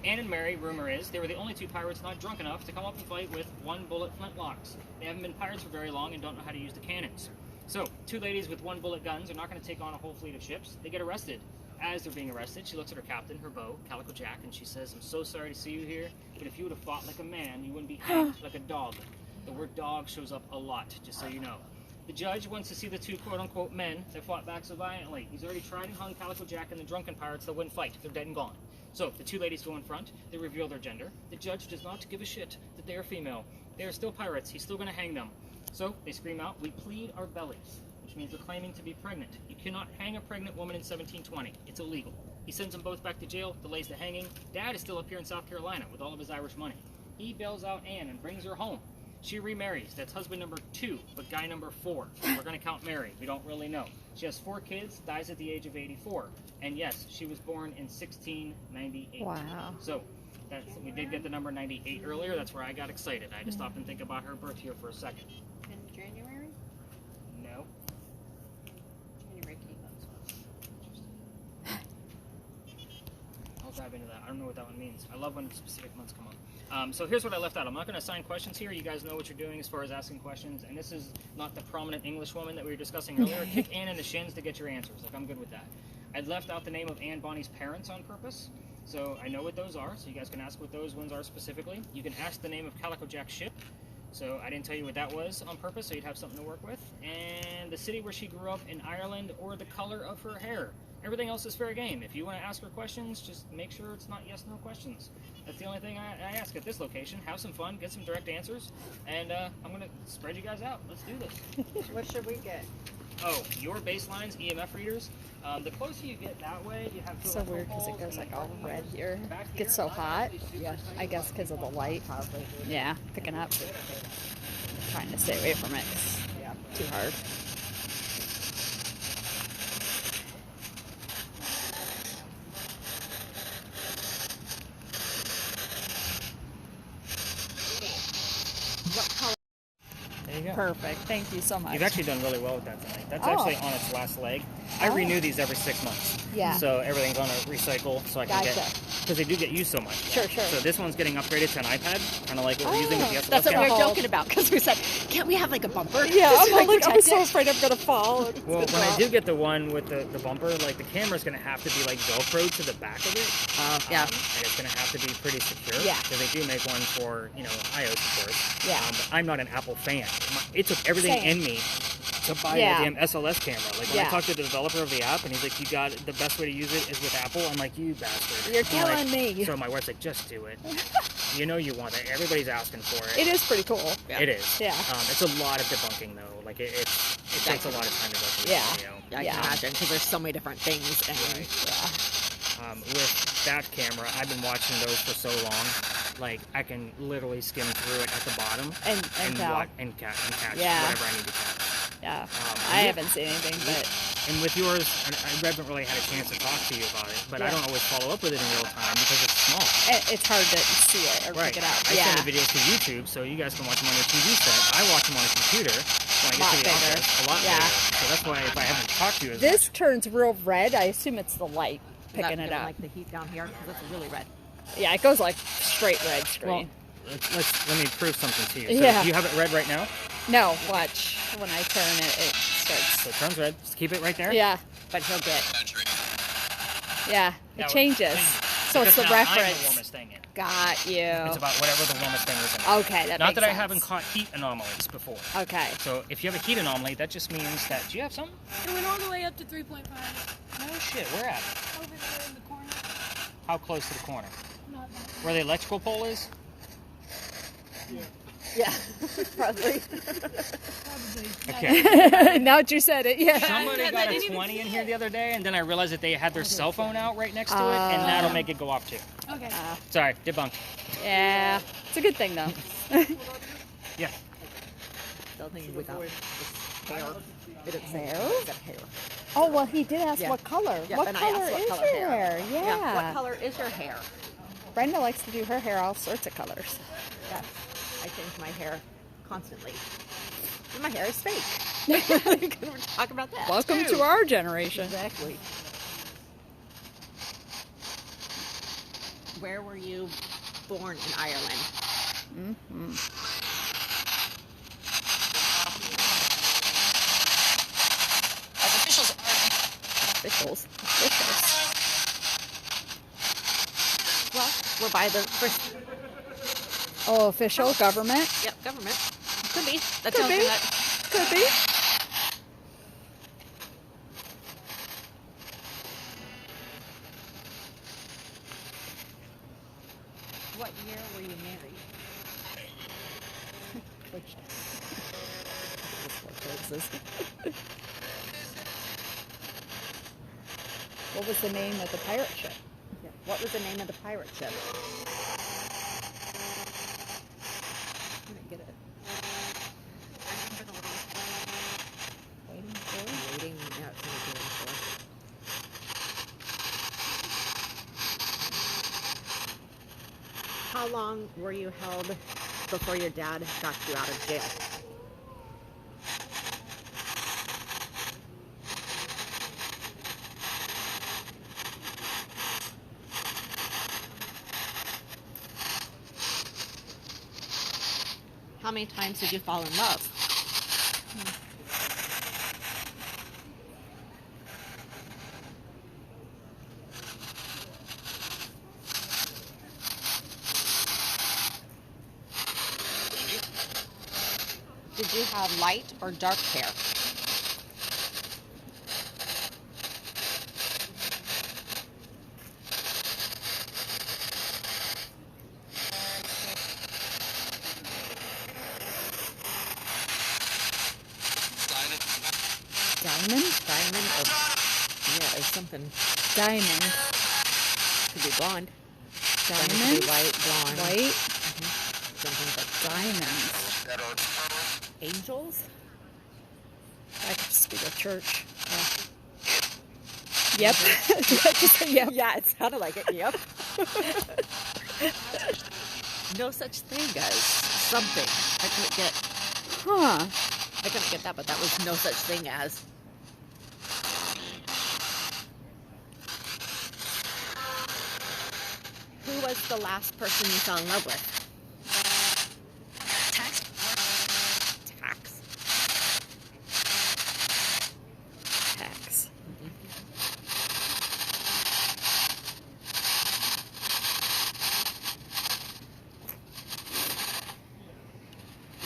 Anne and Mary, rumor is, they were the only 2 pirates not drunk enough to come up and fight with 1-bullet flintlocks. They haven't been pirates for very long and don't know how to use the cannons. So, 2 ladies with 1-bullet guns are not going to take on a whole fleet of ships. They get arrested. As they're being arrested, she looks at her captain, her beau, Calico Jack, and she says, "I'm so sorry to see you here, but if you would have fought like a man, you wouldn't be hanged like a dog." The word dog shows up a lot, just so you know. The judge wants to see the 2 quote-unquote men that fought back so violently. He's already tried and hung Calico Jack and the drunken pirates that wouldn't fight. They're dead and gone. So, the 2 ladies go in front. They reveal their gender. The judge does not give a shit that they are female. They are still pirates. He's still going to hang them. So, they scream out, "We plead our bellies," which means they're claiming to be pregnant. You cannot hang a pregnant woman in 1720. It's illegal. He sends them both back to jail, delays the hanging. Dad is still up here in South Carolina with all of his Irish money. He bails out Anne and brings her home. She remarries. That's husband number 2, but guy number 4. We're going to count Mary. We don't really know. She has 4 kids, dies at the age of 84. And yes, she was born in 1698. Wow. So, we did get the number 98 earlier. That's where I got excited. I had to stop and think about her birth year for a second. In January? No. January came up. I'll dive into that. I don't know what that one means. I love when specific months come up. So here's what I left out. I'm not going to assign questions here. You guys know what you're doing as far as asking questions. And this is not the prominent English woman that we were discussing earlier. Kick Anne in the shins to get your answers. Like, I'm good with that. I left out the name of Anne Bonny's parents on purpose. So I know what those are. So you guys can ask what those ones are specifically. You can ask the name of Calico Jack's ship. So I didn't tell you what that was on purpose, so you'd have something to work with. And the city where she grew up in Ireland, or the color of her hair. Everything else is fair game. If you want to ask her questions, just make sure it's not yes/no questions. That's the only thing I ask at this location. Have some fun, get some direct answers, and I'm going to spread you guys out. Let's do this. What should we get? Oh, your baselines, EMF readers. The closer you get that way, you have So weird because it goes like all red here. It gets so hot. Yeah. I guess because of the light. Probably. Yeah, picking up. Trying to stay away from it. Yeah. Too hard. What color? There you go. Perfect. Thank you so much. You've actually done really well with that tonight. That's Oh. actually on its last leg. I Oh. renew these every 6 months. Yeah. So everything's on a recycle, so I can Gotcha. get, because they do get used so much. Sure, sure. So this one's getting upgraded to an iPad, kind of like what we're using with the SLS That's what we camera. were joking about because we said, can't we have like a bumper? Yeah, Just to, I'm like, I'm protect so it? afraid I'm gonna fall. Well, when I do get the one with the bumper, like the camera's going to have to be like Velcro to the back of it. Yeah. And it's going to have to be pretty secure. Yeah. Because they do make one for, iOS, of course. Yeah. But I'm not an Apple fan. It took everything Same. in me to buy Yeah. the damn SLS camera. Like when I Yeah. talked to the developer of the app, and he's like, the best way to use it is with Apple. I'm like, you bastard. You're I'm like- killing me. So my wife's like, just do it. You know you want it. Everybody's asking for it. It is pretty cool. It is. Yeah. It's a lot of debunking though. Like it takes a lot of time to go through Yeah. the video. I Yeah. can imagine because there's so many different things. And With that camera, I've been watching those for so long. Like I can literally skim through it at the bottom And tell. catch Yeah. whatever I need to catch. Yeah. I haven't seen anything, but And with yours, I haven't really had a chance to talk to you about it, but I don't always follow up with it in real time because it's small. It's hard to see it or pick it out. I send the videos to YouTube, so you guys can watch them on your TV set. I watch them on a computer when I get to the office. A lot bigger. So that's why if I haven't talked to you as This turns real red. I assume it's the light picking it up. Like the heat down here because it's really red. Yeah, it goes like straight red screen. Well, let me prove something to you. So Yeah. do you have it red right now? No, watch. When I turn it, it starts. So it turns red. Just keep it right there. Yeah, But he'll get. yeah. Now It changes. So it's the Because now I'm the reference. warmest thing in. Got you. It's about whatever the warmest thing is in. Okay, that Not makes that I sense. haven't caught heat anomalies before. Okay. So if you have a heat anomaly, that just means that. Do you have something? It went all the way up to 3.5. No shit. Where at? Over there in the corner. How close to the corner? Not that. Where the electrical pole is? Yeah, probably. Probably. Okay. Now that you said it, yeah. Somebody I got a didn't even 20 in see here it. the other day, and then I realized that they had their cell phone out right next to it, and that'll make it go off too. Okay. Sorry, debunked. Yeah. It's a good thing though. Yeah. Still thinking without this hair. Hair? It's got hair. Oh well, he did ask Yeah. what color. Yeah, what and I color asked what is color your hair? Yeah. What color is your hair? Brenda likes to do her hair all sorts of colors. Yes. I change my hair constantly. And my hair is fake. We're talking about that. Welcome too. to our generation. Exactly. Where were you born in Ireland? Officials. Well, we're by the first. Oh, official government. Yep, government. Could be. That Could tells be. me that. Could be. What year were you married? What was the name of the pirate ship? Yeah. What was the name of the pirate ship? I didn't get it. Waiting for. Waiting. Yeah, it's gonna be waiting for. How long were you held before your dad got you out of jail? How many times did you fall in love? Did you have light or dark hair? Diamond? Diamond or yeah, it's something. Diamond. Could be blonde. Diamond could Diamond? be white, blonde. White? Something like Diamonds. angels. That could just be the church. Yep. Yep. Yeah, it sounded like it. Yep. No such thing as something. I couldn't get. Huh. I couldn't get that, but that was no such thing as. Who was the last person you fell in love with? Tax. Tax.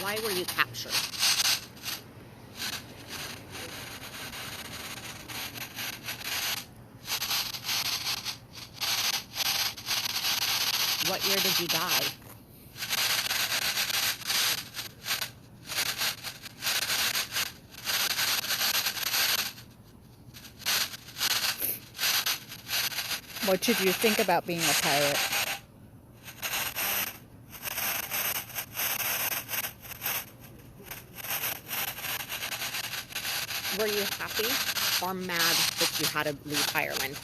Why were you captured? What year did you die? What should you think about being a pirate? Were you happy or mad that you had to leave Ireland?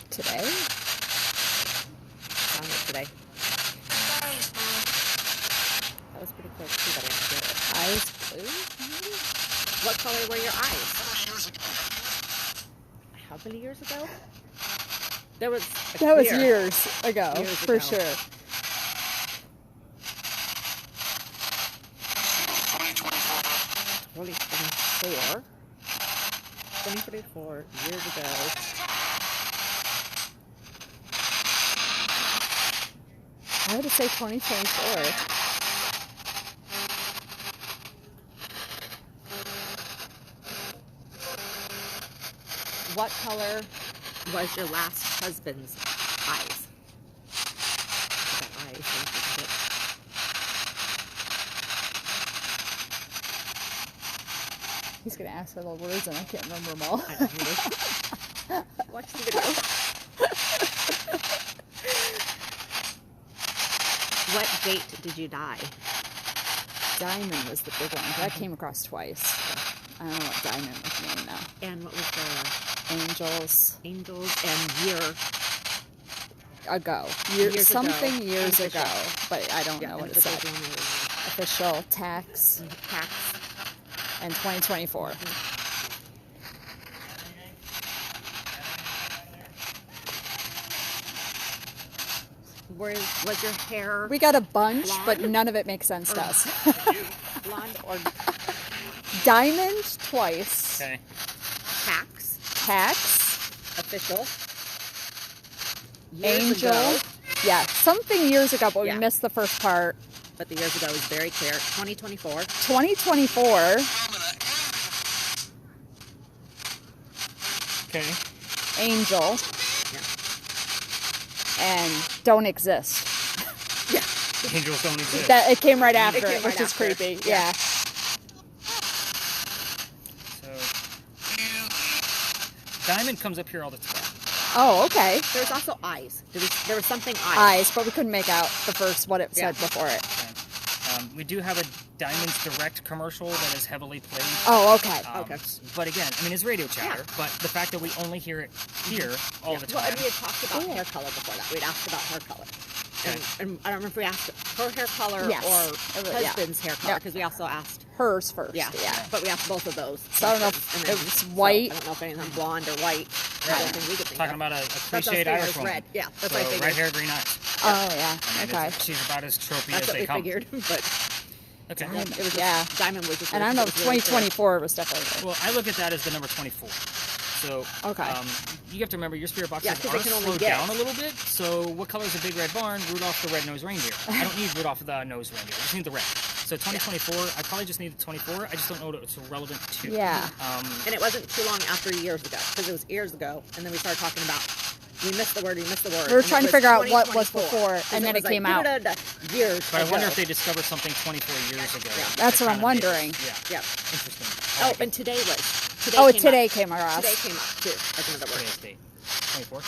Today? Found it today. That was pretty close too, but I didn't get it. Eyes blue? Maybe? What color were your eyes? How many years ago? There was a That was clear. years ago, Years for ago. sure. 2024 years ago. I would say 2024. What color was your last husband's eyes? Eyes. He's gonna ask all the words and I can't remember them all. I don't know. Watch the video. What date did you die? Diamond was the big one. That came across twice. I don't know what diamond was named now. And what was the Angels angels and year? ago. Years something ago. years Official. ago, but I don't know and what it the said. big one is Official tax tax. and 2024. Was your hair We got a bunch, Blonde? but none of it makes sense to us. blonde or Diamond twice. Okay. tax? Tax. Official. Years Angel. ago, Yeah, something years ago, but Yeah. we missed the first part. but the years ago was very clear. 2024. 2024. Okay. Angel. Yeah. And don't exist. Angels don't exist. That it came right after, came which right is after. creepy. Yeah. Yeah. So, diamond comes up here all the time. Oh, okay. There was also eyes. There was something eyes. Eyes, but we couldn't make out the first what it Yeah. said before it. Okay. We do have a Diamonds Direct commercial that is heavily played. Oh, okay. Okay. But again, I mean, it's radio chatter. But the fact that we only hear it here all the Well, time. and we had talked about hair color before that. We'd asked about hair color. Okay. And I don't remember if we asked her hair color Yes. or Yeah. husband's hair color, Yeah. because we also asked, Hers first. yeah, Yeah. but we asked both of those. So I don't know if questions, it and was so white. I don't know if anything blonde or white. Right. I don't think we could think Talking of. about a That's what I was cliched thinking Irish was woman. red. Yeah, that's So what I figured. red hair, green eyes. Oh, yeah. I mean, Okay. she's about as tropey That's as what they we come. figured, but Okay. it was just, Yeah. diamond was just. And I don't know, it was really clear. 2024 was definitely good. Well, I look at that as the number 24. So, Okay. you have to remember your spirit boxes Yeah, 'cause they are can only slowed guess. down a little bit. So, what color is a big red barn? Rudolph the red-nosed reindeer. I don't need Rudolph the nose reindeer. I just need the red. So, 2024, I probably just need the 24. I just don't know what it's relevant to. Yeah. And it wasn't too long after years ago, because it was years ago, and then we started talking about, we missed the word. We were and trying it to figure out what was 2024. before, and then was it came out. Years But I wonder ago. if they discovered something 24 years ago. Yeah. That's that what I'm kind of made it- wondering. Yeah. Yeah. Interesting. Oh, Like it. and today was. Oh, came today up. came across. Today came up, too, as another word. Today's date. 24?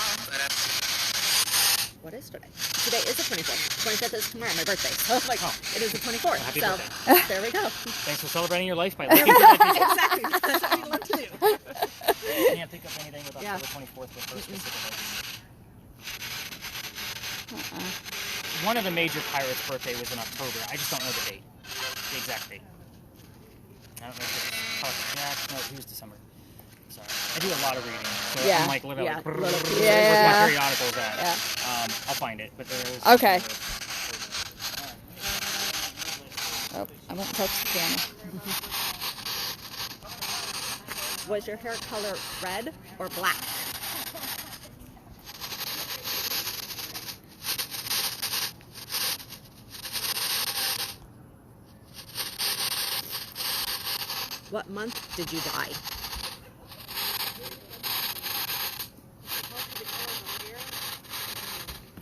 What is today? Today is the 24th. 25th is tomorrow, my birthday. So I'm like, Oh. it is the 24th. Happy so birthday. there we go. Thanks for celebrating your life by looking for that detail. Exactly. That's what we love to do. I can't think of anything with Yeah. October 24th with her specifically. Uh-uh. One of the major pirates' birthday was in October. I just don't know the date. The exact date. I don't know if it was Jack. No, he was December. Sorry. I do a lot of reading. So Yeah. I'm like literally Yeah, like, little where's pieces. my Yeah. periodicals at? Yeah. I'll find it, but there is. Okay. Oh, I won't touch the camera. Was your hair color red or black? What month did you die?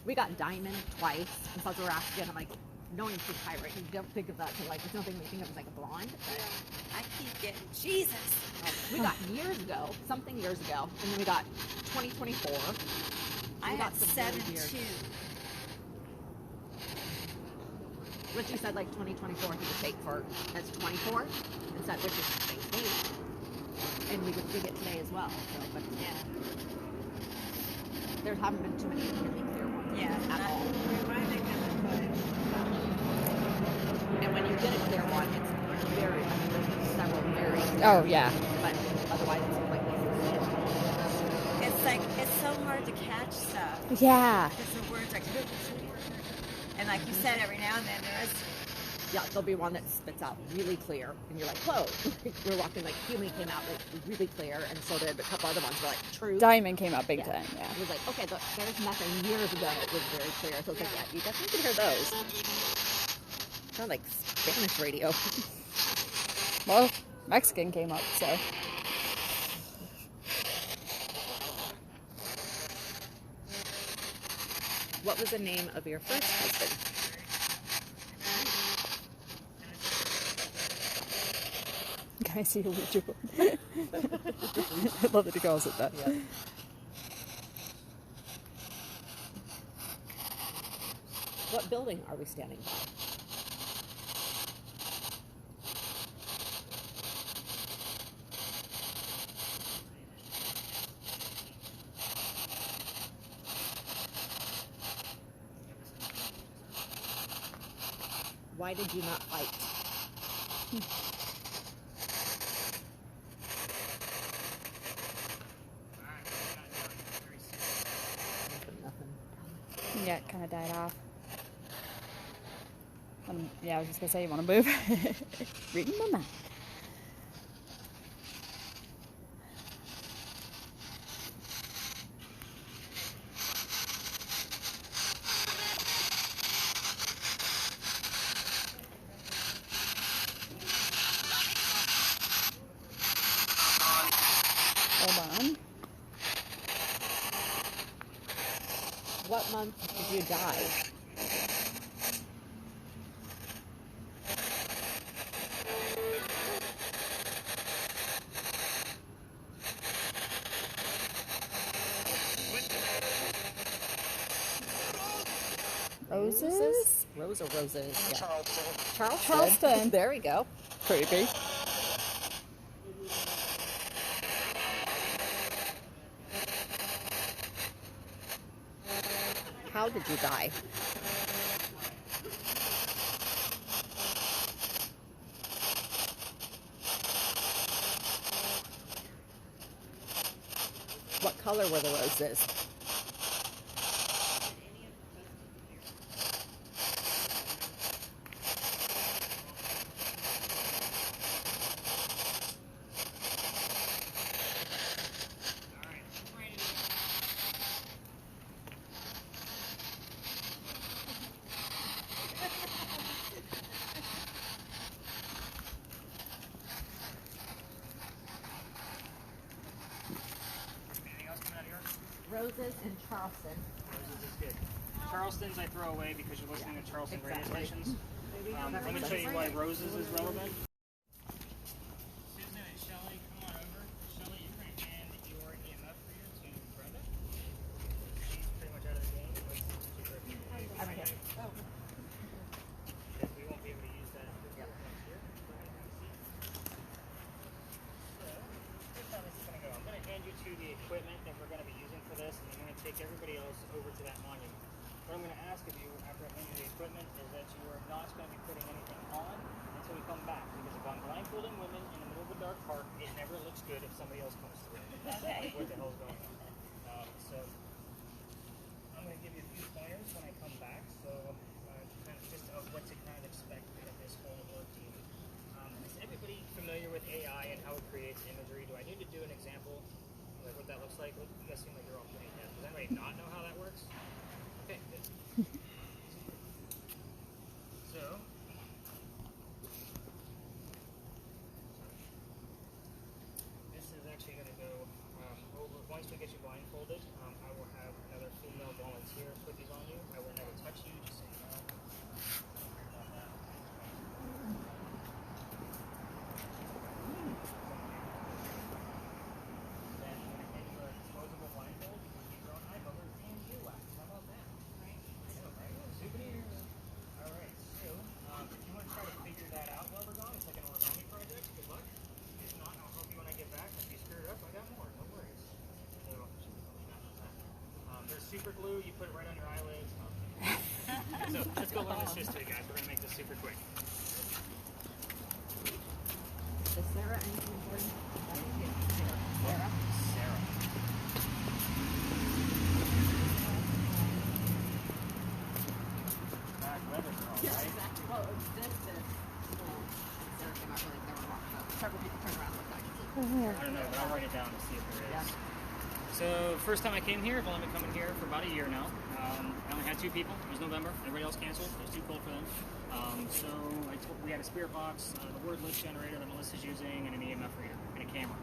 We got diamond twice, and so that's what we're asking. I'm like, knowing she's pirate, you don't think of that to like, it's nothing we think of as like a blonde. I keep getting Jesus. We got years ago, something years ago, and then we got 2024. I We got got some really 7-2. weird- Richie said like 2024 he would take for as 24 instead, which is the same date. And we would dig it today as well. So, but Yeah. there haven't been too many really clear ones Yeah. at all. Reminding them to put it. And when you get a clear one, it's very, there's several very clear, Oh, yeah. but otherwise it's quite easy to see. It's like, it's so hard to catch stuff. Yeah. Because the words are and like you said, every now and then there is. Yeah, there'll be one that spits out really clear, and you're like, whoa. We're walking, like, Huey came out like really clear, and so did a couple other ones were like, true. Diamond came out big Yeah. time, yeah. It was like, okay, there's nothing years ago that was very clear. So it's like, yeah, you definitely can hear those. Sound like Spanish radio. Well, Mexican came up, so. What was the name of your first husband? Can I see a Ouija board? I love that he calls it that. Yeah. What building are we standing by? Why did you not fight? Nothing. Yeah, it kind of died off. Yeah, I was just gonna say, you want to move? Reading my mind. Hold on. What month did you die? Roses? Rose or roses? Yeah. Charleston. Charleston. There we go. Creepy. How did you die? What color were the roses? Anything else coming out of yours? Roses in Charleston. Roses is good. Charleston's I throw away because you're listening to Charleston radio exactly. stations. Let me tell you why roses is relevant. Susan and Shelly, come on over. Shelly, you're going to hand your EMF reader to Brenda. She's pretty much out of the game. I'm right here. Because we won't be able to use that here. We're going to have a seat. So, here's how this is going to go. I'm going to hand you to the equipment that we're going to be using for this, and I'm going to take everybody else over to that monument. What I'm going to ask of you after I hand you the equipment is that you are not going to be putting anything on until we come back. Because if I'm blindfolding women in the middle of a dark park, it never looks good if somebody else comes through. Okay. Like, what the hell's going on? So, I'm going to give you a few pointers when I come back. So, kind of just of what to kind of expect at this whole ordeal. Is everybody familiar with AI and how it creates imagery? Do I need to do an example? Like what that looks like? You guys seem like you're all pretty deaf. Does anybody not know how that works? Okay, good. So, this is actually going to go over, once we get super glue, you put it right on your eyelids. So let's go learn this history, guys. We're gonna make this super quick. Is Sarah anything important? Sarah. Bad weather, girl, Yes, right? exactly. Well, it's this. Well, Sarah came out really clever walk, but several people turned around and looked like I don't know, but I'll write it down to see if there is. So first time I came here, I've only been coming here for about a year now. I only had 2 people. It was November. Everybody else canceled. It was too cold for them. So we had a spirit box, the word list generator that Melissa's using, and an EMF reader and a camera.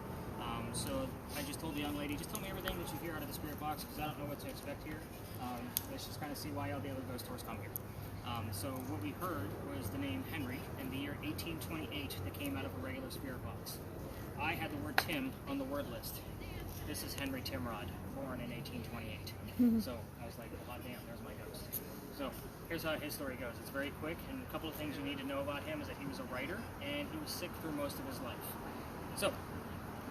So I just told the young lady, just tell me everything that you hear out of the spirit box because I don't know what to expect here. Let's just kind of see why all the other ghost tours come here. So what we heard was the name Henry in the year 1828 that came out of a regular spirit box. I had the word Tim on the word list. This is Henry Timrod, born in 1828. So I was like, oh damn, there's my ghost. So here's how his story goes. It's very quick, and a couple of things you need to know about him is that he was a writer, and he was sick through most of his life. So,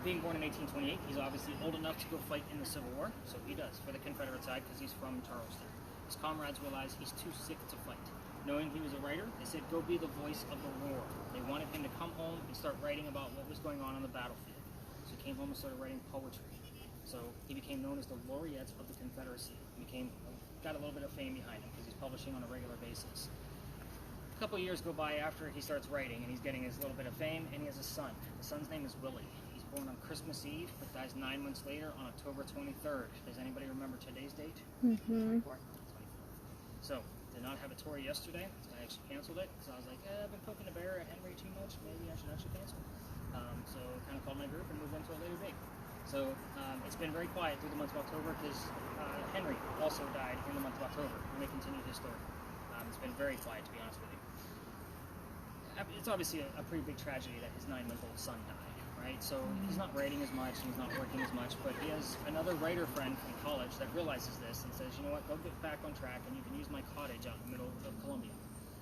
being born in 1828, he's obviously old enough to go fight in the Civil War, so he does, for the Confederate side, because he's from Charleston. His comrades realize he's too sick to fight. Knowing he was a writer, they said, go be the voice of the war. They wanted him to come home and start writing about what was going on the battlefield. So he came home and started writing poetry. So he became known as the laureate of the Confederacy. He got a little bit of fame behind him because he's publishing on a regular basis. A couple of years go by after he starts writing, and he's getting his little bit of fame, and he has a son. The son's name is Willie. He's born on Christmas Eve, but dies 9 months later on October 23rd. Does anybody remember today's date? Mm-hmm. 24th. So, did not have a tour yesterday. I actually canceled it because I was like, I've been poking the bear at Henry too much. Maybe I should actually cancel. So kind of called my group and moved into a later date. So it's been very quiet through the month of October because Henry also died in the month of October, and they continued his story. It's been very quiet, to be honest with you. It's obviously a pretty big tragedy that his 9-month-old son died, right? So he's not writing as much, and he's not working as much, but he has another writer friend from college that realizes this and says, you know what, go get back on track, and you can use my cottage out in the middle of Columbia.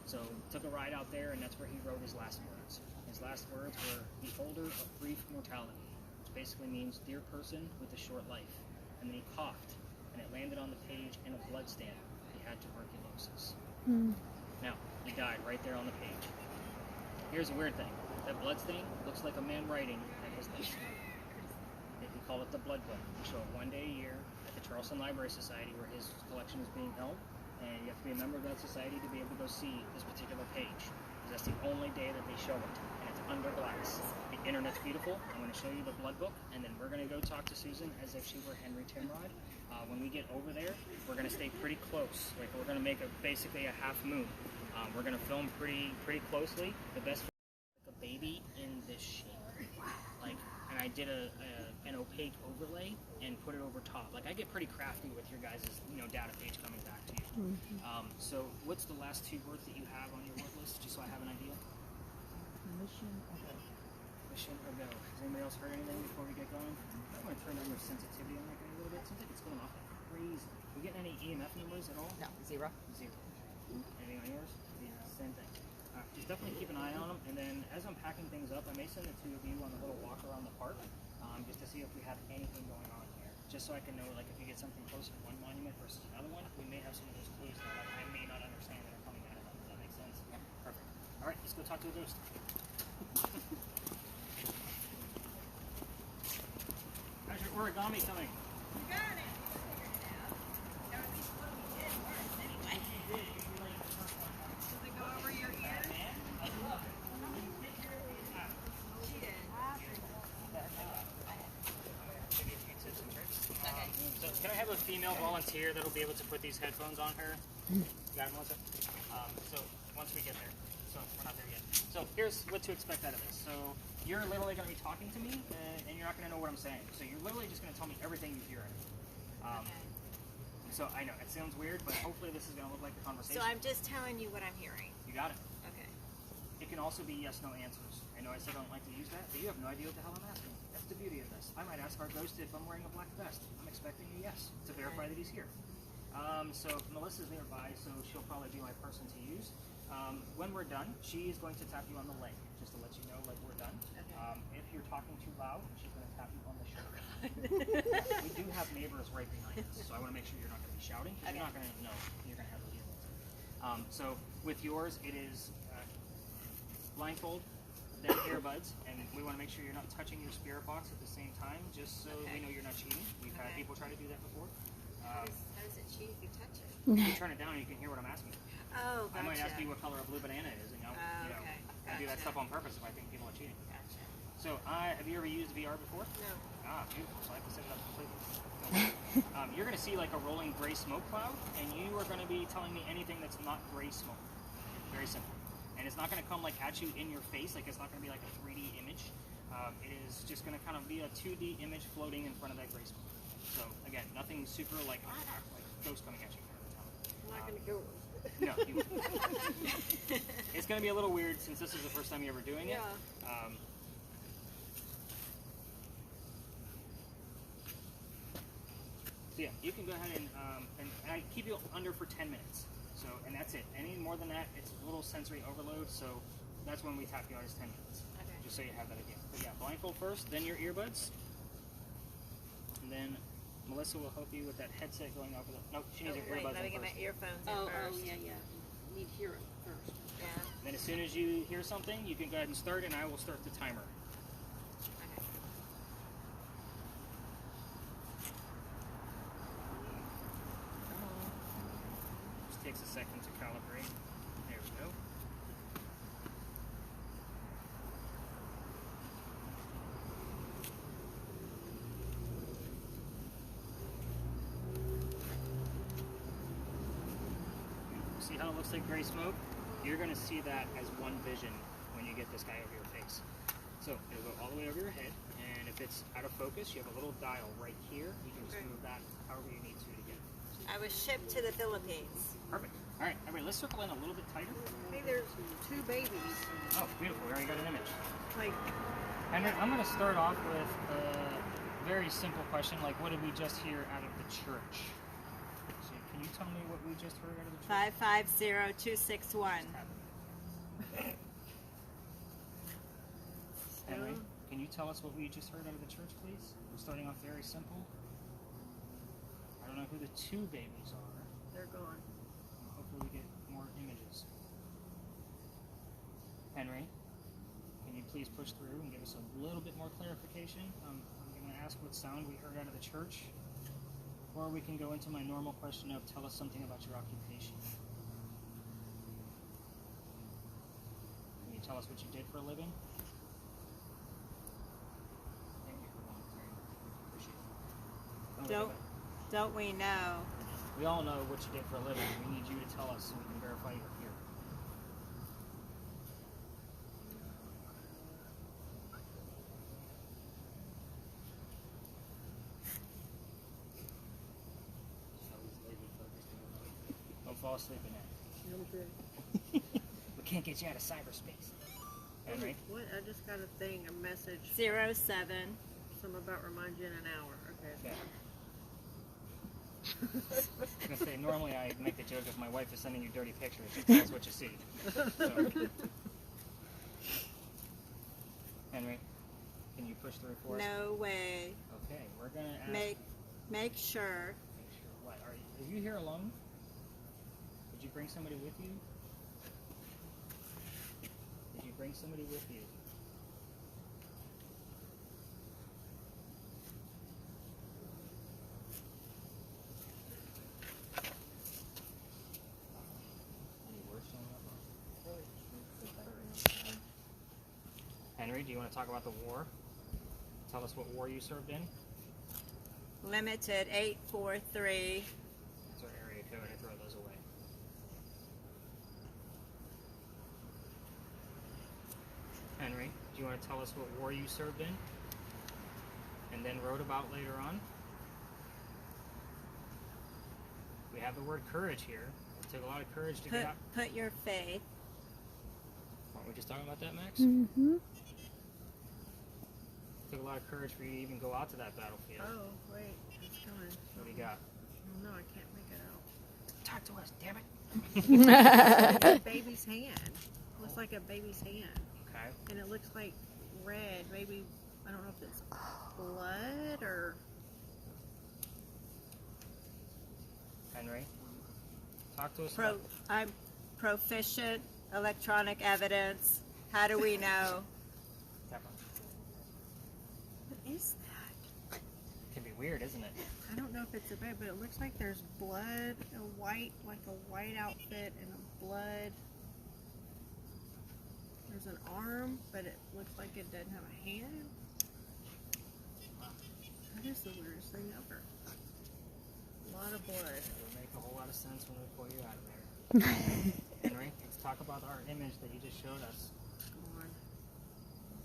So took a ride out there, and that's where he wrote his last words. His last words were, beholder of brief mortality, which basically means dear person with a short life. And then he coughed, and it landed on the page in a blood stain. He had tuberculosis. Now, he died right there on the page. Here's a weird thing. That blood stain looks like a man writing at his lips. We call it the blood book. We show it one day a year at the Charleston Library Society where his collection is being held. And you have to be a member of that society to be able to go see this particular page. Because that's the only day that they show it. And it's under glass. The internet's beautiful. I'm going to show you the blood book, and then we're going to go talk to Susan as if she were Henry Timrod. When we get over there, we're going to stay pretty close. Like, we're going to make basically a half moon. We're going to film pretty closely. The best like a baby in this shape. Like, and I did an opaque overlay and put it over top. Like, I get pretty crafty with your guys' data page coming back to you. So what's the last 2 words that you have on your word list, just so I have an idea? Mission ago. Mission ago. Has anybody else heard anything before we get going? I'm going to turn on your sensitivity on that guy a little bit. Seems like it's going off like crazy. We getting any EMF numbers at all? No, 0. 0. Anything on yours? Yeah, same thing. Just definitely keep an eye on them, and then as I'm packing things up, I may send the 2 of you on a little walk around the park, just to see if we have anything going on here. Just so I can know, like, if we get something close to one monument versus another one, we may have some of those clues that I may not understand that are coming out of them. Does that make sense? Yeah. Perfect. All right, let's go talk to a ghost. How's your origami coming? You got it. Figured it out. Or at least what we did works anyway. Does it go over your ears? She did. Maybe a few tips and tricks. So can I have a female volunteer that'll be able to put these headphones on her? You got it, Melissa? So once we get there. So we're not there yet. So here's what to expect out of this. So you're literally going to be talking to me, and you're not going to know what I'm saying. So you're literally just going to tell me everything you hear. So I know, it sounds weird, but hopefully this is going to look like a conversation. So I'm just telling you what I'm hearing. You got it. Okay. It can also be yes/no answers. I know I said I don't like to use that, but you have no idea what the hell I'm asking. That's the beauty of this. I might ask our ghost if I'm wearing a black vest. I'm expecting a yes to verify that he's here. So Melissa's nearby, so she'll probably be my person to use. When we're done, she is going to tap you on the leg, just to let you know, like, we're done. Okay. If you're talking too loud, she's going to tap you on the shoulder. We do have neighbors right behind us, so I want to make sure you're not going to be shouting, because you're not going to know. You're going to have those earbuds. So with yours, it is blindfold, then earbuds, and we want to make sure you're not touching your spirit box at the same time, just so we know you're not cheating. We've had people try to do that before. How does it cheat if you touch it? You turn it down and you can hear what I'm asking. Oh, gotcha. I might ask you what color a blue banana is, and okay. I do that stuff on purpose if I think people are cheating. Gotcha. So, have you ever used VR before? No. Ah, beautiful. So I have to set it up completely. You're going to see like a rolling gray smoke cloud, and you are going to be telling me anything that's not gray smoke. Very simple. And it's not going to come like at you in your face, like it's not going to be like a 3D image. It is just going to kind of be a 2D image floating in front of that gray smoke. So again, nothing super like ghosts coming at you. I'm not going to go. No. It's going to be a little weird since this is the first time you're ever doing it. Yeah. So yeah, you can go ahead and I keep you under for 10 minutes. So, and that's it. Any more than that, it's a little sensory overload. So that's when we tap you out is 10 minutes. Okay. Just so you have that again. But yeah, blindfold first, then your earbuds, and then Melissa will help you with that headset going over the. No, she needs her Wait, earbuds let me in get my first. earphones in first. yeah. Need to hear it first. Yeah. Then as soon as you hear something, you can go ahead and start, and I will start the timer. Okay. Just takes a second to calibrate. There we go. See how it looks like gray smoke? You're going to see that as one vision when you get this guy over your face. So it'll go all the way over your head, and if it's out of focus, you have a little dial right here. You can just move that however you need to get it. I was shipped to the Philippines. Perfect. All right, everybody, let's circle in a little bit tighter. Hey, there's two babies. Oh, beautiful. We already got an image. Like, Henry, I'm going to start off with a very simple question, like what did we just hear out of the church? So can you tell me what we just heard out of the church? 550261. Henry, can you tell us what we just heard out of the church, please? We're starting off very simple. I don't know who the two babies are. they're gone. Hopefully we get more images. Henry, can you please push through and give us a little bit more clarification? I'm going to ask what sound we heard out of the church, or we can go into my normal question of tell us something about your occupation. Can you tell us what you did for a living? Thank you for volunteering. Appreciate it. Don't we know? We all know what you did for a living. We need you to tell us so we can verify you're here. Don't fall asleep in there. We can't get you out of cyberspace. Henry? What? I just got a thing, a message. 07. Something about remind you in an hour. Okay. Yeah. I was going to say, normally I make the joke if my wife is sending you dirty pictures, that's what you see. So. Henry, can you push through for us? No way. Okay, we're going to ask... Make sure. Make sure. What? Are you here alone? Did you bring somebody with you? Did you bring somebody with you? Henry, do you want to talk about the war? Tell us what war you served in. Limited 843. That's our area code. I throw those away. Henry, do you want to tell us what war you served in? And then wrote about later on? We have the word courage here. It took a lot of courage to get out. Put your faith. Weren't we just talking about that, Max? Mm-hmm. It took a lot of courage for you to even go out to that battlefield. Oh, wait. It's coming. What do you got? No, I can't make it out. Talk to us, damn it. It's like a baby's hand. Looks like a baby's hand. Okay. Okay. and it looks like red. Maybe, I don't know if it's blood or... Henry, talk to us about... I'm proficient electronic evidence. How do we know? That one. What is that? Can be weird, isn't it? I don't know if it's a bed, but it looks like there's blood, a white, like a white outfit and a blood. There's an arm, but it looks like it doesn't have a hand. That is the weirdest thing ever. A lot of blood. It'll make a whole lot of sense when we pull you out of there. Henry, let's talk about our image that you just showed us. Come on.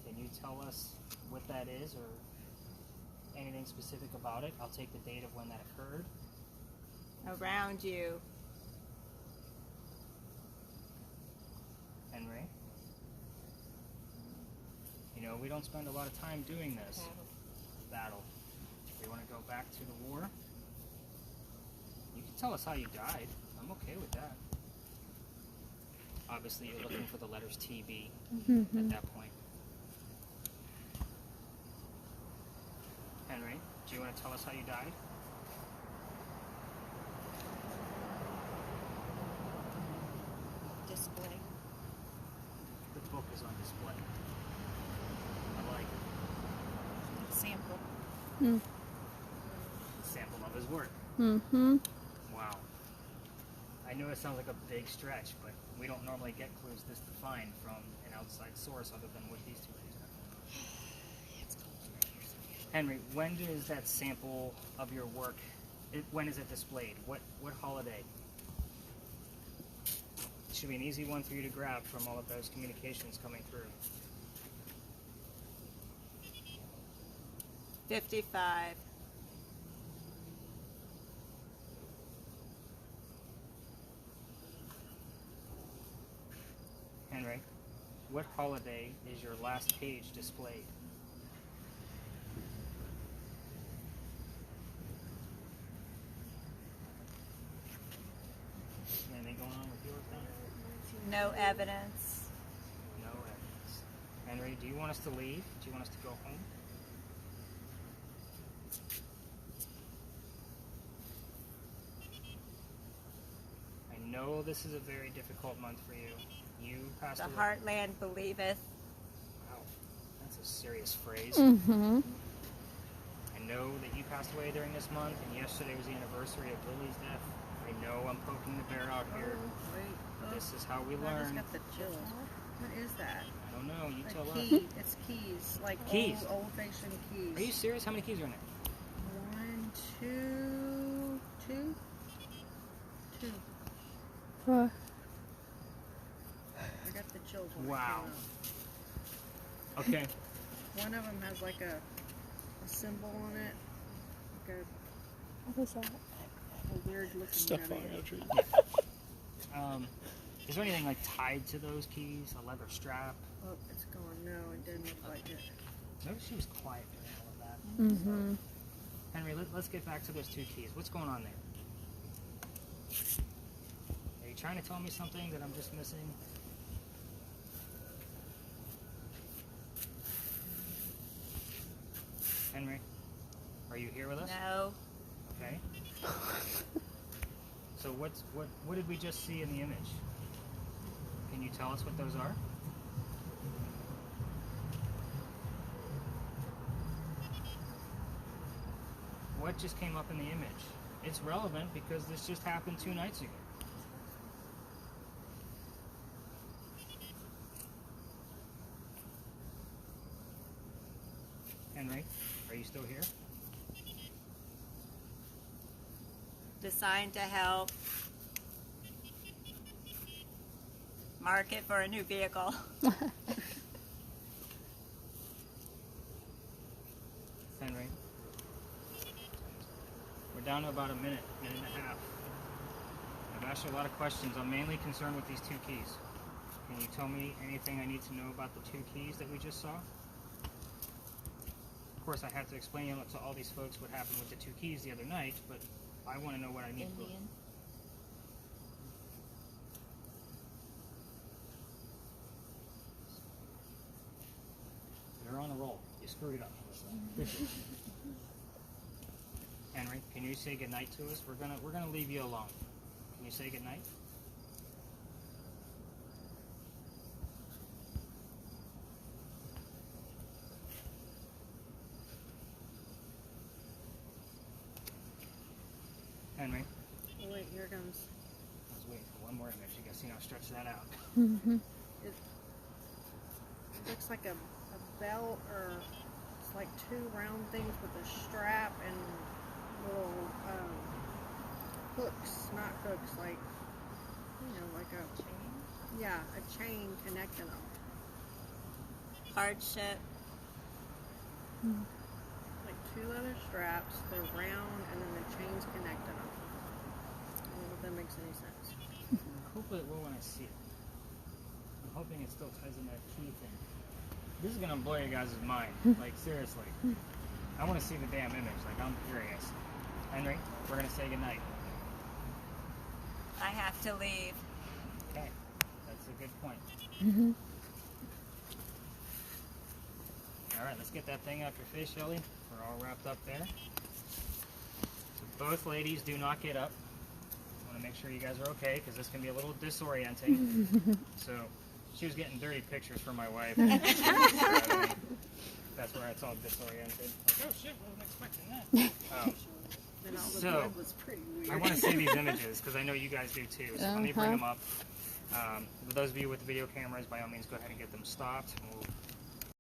Can you tell us what that is or anything specific about it? I'll take the date of when that occurred. Around you. Henry? You know, we don't spend a lot of time doing this. Battle. We want to go back to the war. You can tell us how you died. I'm okay with that. Obviously, you're looking for the letters TB at that point. Henry, do you want to tell us how you died? Display. The book is on display. I like it. Sample. Sample of his work. Mm-hmm. Wow. I know it sounds like a big stretch, but we don't normally get clues this defined from an outside source other than what these two ladies are. Henry, when does that sample of your work, when is it displayed? What holiday? It should be an easy one for you to grab from all of those communications coming through. 55. Henry, what holiday is your last page displayed? Anything going on with your thing? No evidence. No evidence. Henry, do you want us to leave? Do you want us to go home? I know this is a very difficult month for you. You passed The away. heartland believeth. Wow, that's a serious phrase. Mm-hmm. I know that you passed away during this month, and yesterday was the anniversary of Lily's death. I know I'm poking the bear out here. Wait. Oh, This is how we I just learn. got the chills. What is that? I don't know. You tell A us. key. It's keys. Like Keys? old-fashioned keys. Are you serious? How many keys are in there? 1, 2, 2? 2. Uh, I got the chills. When Wow. It Okay. came up. One of them has like a symbol on it. Like what is that? a weird looking Stuff on gunny. it. Tree. Is there anything like tied to those keys? A leather strap? Oh, it's gone. No, it didn't look like it. Notice she was quiet during all of that. Mm-hmm. Henry, let's get back to those two keys. What's going on there? Are you trying to tell me something that I'm just missing? Henry, are you here with us? No. Okay. So what did we just see in the image? Can you tell us what those are? What just came up in the image? It's relevant because this just happened 2 nights ago. Henry, are you still here? Designed to help. Market for a new vehicle. Henry, we're down to about a minute and a half. I've asked you a lot of questions. I'm mainly concerned with these 2 keys. Can you tell me anything I need to know about the 2 keys that we just saw? Of course, I have to explain to all these folks what happened with the 2 keys the other night, but I want to know what I need to. Indian. screwed it up. Henry, can you say goodnight to us? We're gonna leave you alone. Can you say goodnight? Henry, Oh, wait, here it comes. I was waiting for one more image. You guys see how stretch that out. It looks like a belt, or it's like two round things with a strap and little hooks, not hooks, like, you know, like a chain? Yeah, a chain connecting them. Hardship. Like two leather straps, they're round, and then the chain's connecting them. I don't know if that makes any sense. Hopefully it will when I see it. I'm hoping it still ties in that key thing. This is gonna blow you guys' mind. Like, seriously. I want to see the damn image. Like, I'm curious. Henry, we're gonna say goodnight. I have to leave. Okay, that's a good point. All right, let's get that thing out your face, Shelly. We're all wrapped up there. So both ladies do not get up. I want to make sure you guys are okay, because this can be a little disorienting. So she was getting dirty pictures for my wife. That's where it's all disoriented. Like, oh shit, wasn't expecting that. And all the So, blood was pretty weird. I want to see these images because I know you guys do too. So let me bring them up. For those of you with the video cameras, by all means, go ahead and get them stopped. We'll